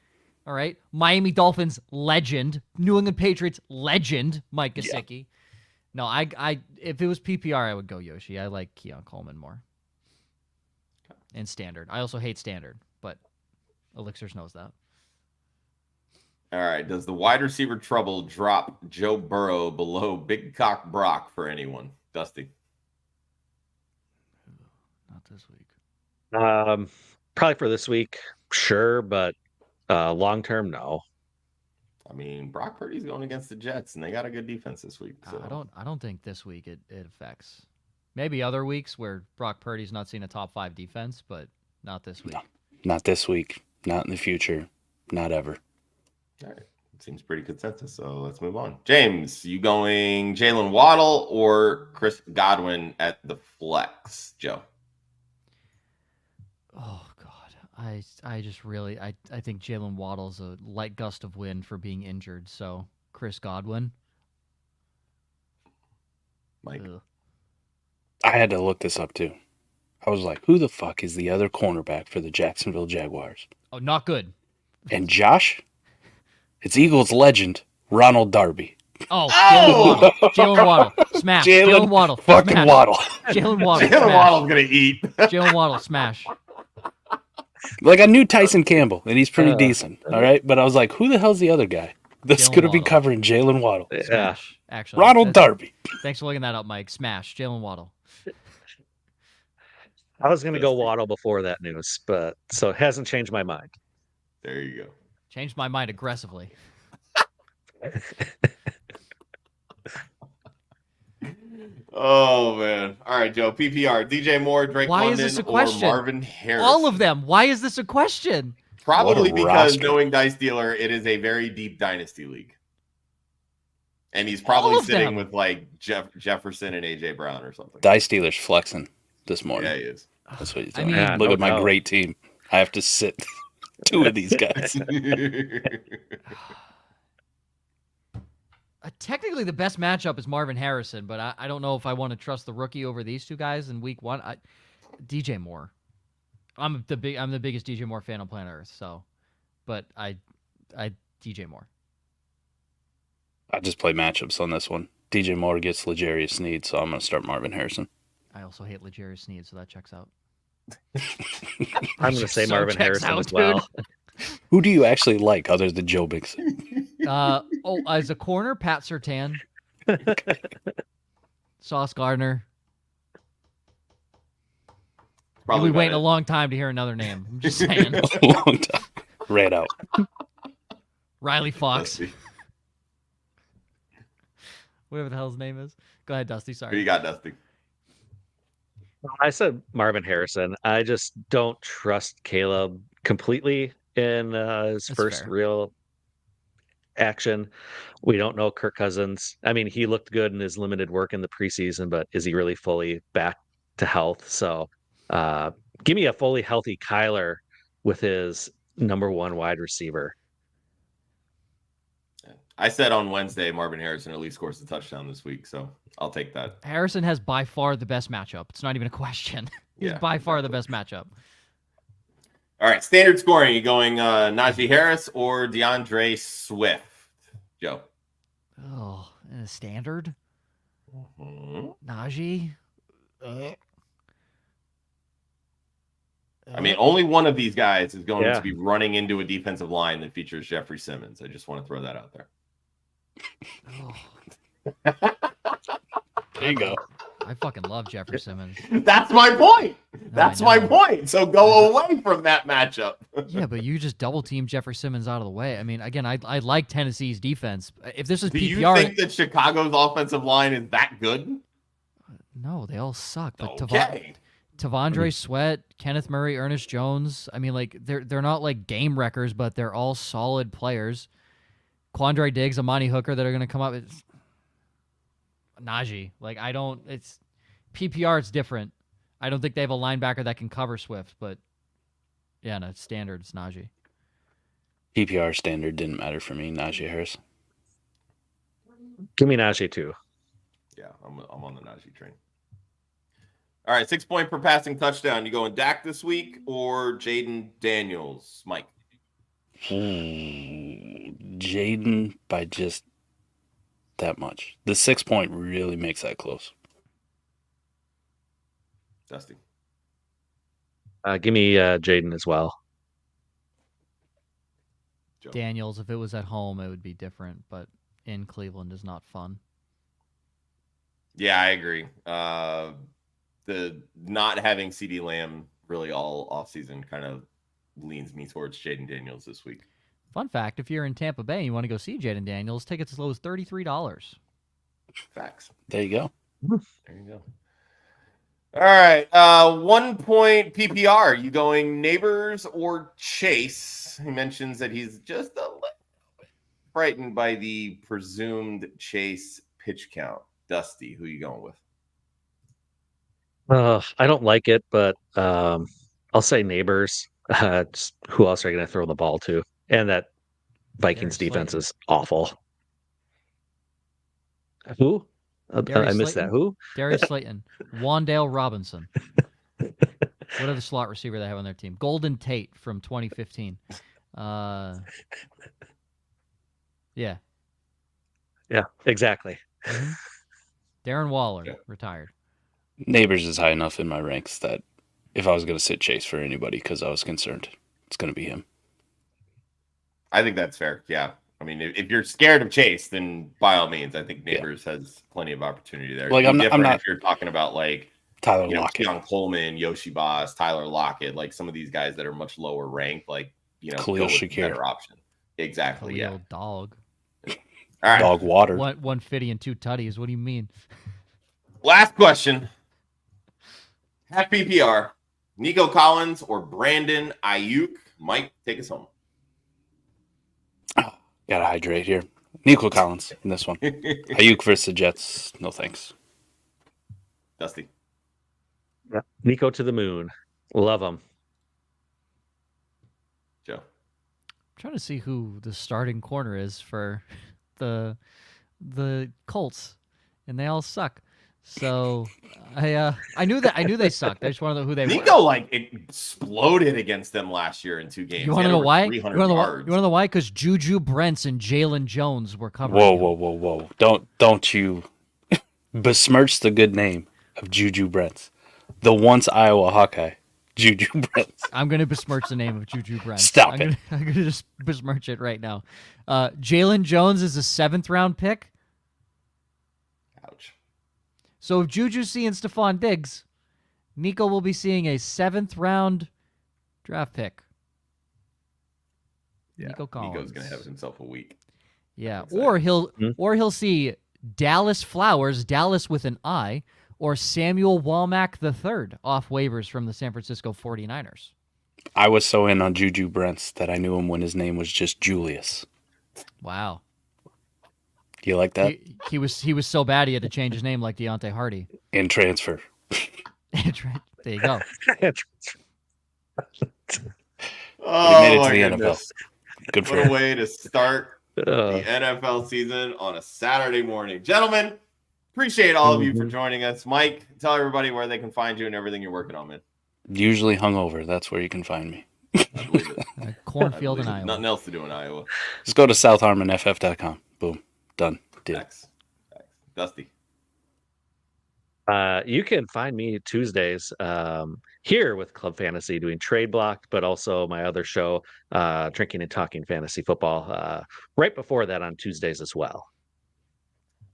All right, Miami Dolphins legend, New England Patriots legend Mike Gesicki. Yeah. No, I if it was PPR, I would go Yoshi. I like Keon Coleman more. And standard. I also hate standard, but Elixirs knows that. All right. Does the wide receiver trouble drop Joe Burrow below Big Cock Brock for anyone? Dusty. Not this week. Probably for this week, sure, but long term, no. I mean, Brock Purdy's going against the Jets, and they got a good defense this week. So. I don't think this week it affects. Maybe other weeks where Brock Purdy's not seeing a top 5 defense, but not this week. No, not this week. Not in the future. Not ever. All right. Seems pretty consensus, so let's move on. James, you going Jalen Waddle or Chris Godwin at the flex? Joe. Oh, God. I just really I think Jalen Waddle's a light gust of wind for being injured, so Chris Godwin. Mike. Ugh. I had to look this up, too. I was like, who the fuck is the other cornerback for the Jacksonville Jaguars? Oh, not good. And Josh? It's Eagles legend, Ronald Darby. Oh, Jalen Waddle. Smash. Jalen Waddle. Fucking smash. Waddle. Jalen Waddle. Jalen Waddle's going to eat. Jalen Waddle. Smash. Like, I knew Tyson Campbell, and he's pretty decent, all right? But I was like, who the hell's the other guy that's going to be covering Jalen Waddle? Smash. Actually, Ronald Darby. Thanks for looking that up, Mike. Smash. Jalen Waddle. I was going to go Waddle before that news, but so it hasn't changed my mind. There you go. Changed my mind aggressively. Oh man! All right, Joe. PPR: DJ Moore, Drake Why London, is this a or question? Marvin Harrison. All of them. Why is this a question? Probably because roster. knowing Dice Dealer, it is a very deep dynasty league, and he's probably sitting with like Jefferson and AJ Brown or something. Dice Dealer's flexing this morning. Yeah, he is. That's what he's I doing. mean, Look at my great team. I have to sit 2 of these guys. Technically, the best matchup is Marvin Harrison, but I don't know if I want to trust the rookie over these two guys in week 1. DJ Moore. I'm the biggest DJ Moore fan on planet Earth. So, but I DJ Moore. I just play matchups on this one. DJ Moore gets L'Jarius Sneed, so I'm going to start Marvin Harrison. I also hate L'Jarius Sneed, so that checks out. I'm going to say Marvin Harrison as well. Who do you actually like other than Joe Mixon? As a corner, Pat Surtain. Sauce Gardner. Probably we waiting a long time to hear another name. I'm just saying. A long time. Ran out. Riley Fox. Dusty. Whatever the hell his name is. Go ahead, Dusty. Who Sorry. you got, Dusty? I said Marvin Harrison. I just don't trust Caleb completely in his That's first fair. real action. We don't know Kirk Cousins. I mean, he looked good in his limited work in the preseason, but is he really fully back to health? So give me a fully healthy Kyler with his number 1 wide receiver. I said on Wednesday Marvin Harrison at least scores a touchdown this week, so I'll take that. Harrison has by far the best matchup. It's not even a question. He's by far the best matchup. All right, standard scoring. You going Najee Harris or DeAndre Swift? Joe. Oh, standard? Mm-hmm. Najee? I mean, only one of these guys is going to be running into a defensive line that features Jeffrey Simmons. I just want to throw that out there. There you go. I fucking love Jeffrey Simmons. That's my point. That's my point. So go away from that matchup. Yeah, but you just double team Jeffrey Simmons out of the way. I mean, again, I like Tennessee's defense. If this is Do PPR, you think that Chicago's offensive line is that good? No, they all suck. But Okay. Tavondre Sweat, Kenneth Murray, Ernest Jones. I mean, like they're not like game wreckers, but they're all solid players. Quandre Diggs, Amani Hooker that are going to come up. It's Najee. Like it's PPR. It's different. I don't think they have a linebacker that can cover Swift, but yeah, no, it's standard. It's Najee. PPR standard didn't matter for me. Najee Harris. Give me Najee too. Yeah, I'm on the Najee train. All right, 6 point per passing touchdown. You going Dak this week or Jaden Daniels, Mike? Jaden by just that much. The 6 point really makes that close. Dusty. Give me Jaden as well. Joe. Daniels, if it was at home, it would be different, but in Cleveland is not fun. Yeah, I agree. The not having CD Lamb really all offseason kind of leans me towards Jaden Daniels this week. Fun fact, if you're in Tampa Bay and you want to go see Jaden Daniels, tickets as low as $33. Facts. There you go. There you go. All right. 1 point PPR. You going Neighbors or Chase? He mentions that he's just a little bit frightened by the presumed Chase pitch count. Dusty, who you going with? I don't like it, but I'll say Neighbors. Who else are you going to throw the ball to? And that Vikings defense Slayton. is awful. Who? I missed that. Who? Darius Slayton. Wandale Robinson. Whatever slot receiver they have on their team. Golden Tate from 2015. Yeah. Yeah, exactly. Mm-hmm. Darren Waller, retired. Neighbors is high enough in my ranks that if I was going to sit Chase for anybody because I was concerned, it's going to be him. I think that's fair. Yeah. I mean, if you're scared of Chase, then by all means, I think Neighbors has plenty of opportunity there. Like, It's I'm not if you're talking about like Tyler you know, Lockett. Keon Coleman, Yoshi Boss, Tyler Lockett, like some of these guys that are much lower ranked, like, you know, Khalil go with a Shakir. better option. Exactly. Khalil Yeah. dog. All right. Dog water. One fitty and 2 tutties. What do you mean? Last question. Half PPR. Nico Collins or Brandon Ayuk? Mike, take us home. Gotta hydrate here. Nico Collins in this one. Ayuk versus the Jets. No thanks. Dusty. Nico to the moon. Love him. Joe. I'm trying to see who the starting corner is for the Colts, and they all suck. So I knew they sucked. I just want to know who they Nico were. like exploded against them last year in 2 games. You want to know why? You 300 want to yards. know why? Because Juju Brents and Jalen Jones were covering. Whoa. Don't you besmirch the good name of Juju Brents. The once Iowa Hawkeye, Juju Brents. I'm going to besmirch the name of Juju Brents. Stop it. I'm going to just besmirch it right now. Jalen Jones is a 7th round pick. Ouch. So if Juju's seeing Stephon Diggs, Nico will be seeing a 7th round draft pick. Yeah, Nico Collins. Nico's gonna have himself a week. Yeah, Exactly. or he'll see Dallas Flowers, Dallas with an I, or Samuel Womack III off waivers from the San Francisco 49ers. I was so in on Juju Brents that I knew him when his name was just Julius. Wow. Do you like that? He was so bad he had to change his name like Deontay Hardy. In transfer. There you go. Oh, made it to my the goodness. NFL. Good for What a him. way to start the NFL season on a Saturday morning. Gentlemen, appreciate all of you for joining us. Mike, tell everybody where they can find you and everything you're working on, man. Usually hungover. That's where you can find me. I believe it. Cornfield in I believe it. Iowa. Nothing else to do in Iowa. Just go to southharmonff.com. Boom. Done. Deal. Thanks. Dusty. You can find me Tuesdays here with Club Fantasy doing TradeBlocked, but also my other show, Drinking and Talking Fantasy Football, right before that on Tuesdays as well.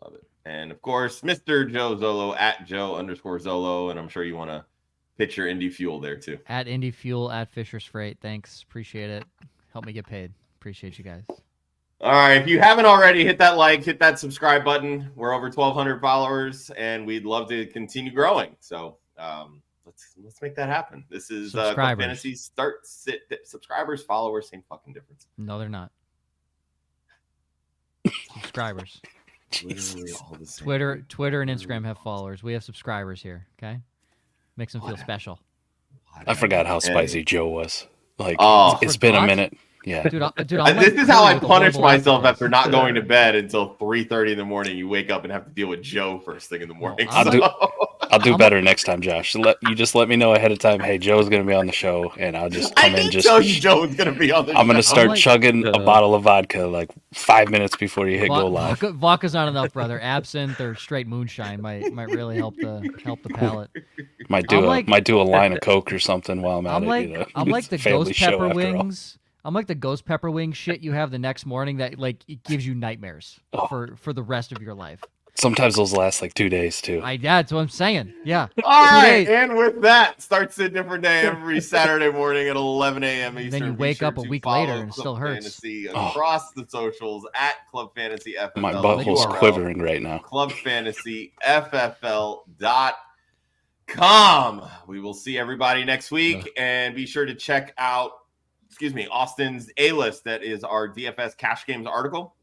Love it. And of course, Mr. Joe Zollo at Joe_Zollo. And I'm sure you want to pitch your Indy Fuel there too. At Indy Fuel, at Fisher's Freight. Thanks. Appreciate it. Help me get paid. Appreciate you guys. All right. If you haven't already, hit that like, hit that subscribe button. We're over 1,200 followers, and we'd love to continue growing. So let's make that happen. This is Club Fantasy Start Sit subscribers, followers, same fucking difference. No, they're not. Subscribers. Literally all the same. Twitter and Instagram have followers. We have subscribers here. Okay, makes them feel special. I forgot how spicy Joe was. Like, Oh. it's been a minute. Yeah. Dude, This is how I punish myself after after not going to bed until 3:30 in the morning. You wake up and have to deal with Joe first thing in the morning. I'll do better next time, Josh. Just let me know ahead of time. Hey, Joe's gonna be on the show, and I'll just come in. Just tell you Joe's gonna be on the show. I'm gonna start chugging a bottle of vodka like 5 minutes before you hit go live. Vodka's not enough, brother. Absinthe or straight moonshine might really help the palate. Might do a line of Coke or something while I'm at it. You know? I'm like the Family ghost show pepper after all. wings. I'm like the ghost pepper wing shit you have the next morning that like it gives you nightmares for the rest of your life. Sometimes those last like 2 days too. That's what I'm saying. Yeah. All right, and with that, starts a different day every Saturday morning at 11 a.m. Eastern. Then you wake up a week later and it still hurts. Fantasy across the socials at Club Fantasy FFL. My butthole's quivering right now. ClubFantasyFFL.com. We will see everybody next week, and be sure to check out, Austin's A-List. That is our DFS Cash Games article.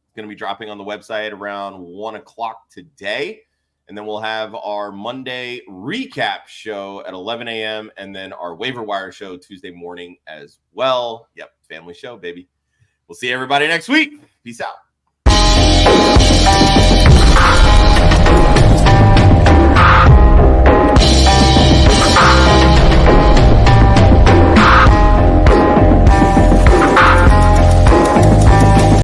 It's going to be dropping on the website around 1 o'clock today. And then we'll have our Monday recap show at 11 a.m. and then our waiver wire show Tuesday morning as well. Yep, family show, baby. We'll see everybody next week. Peace out.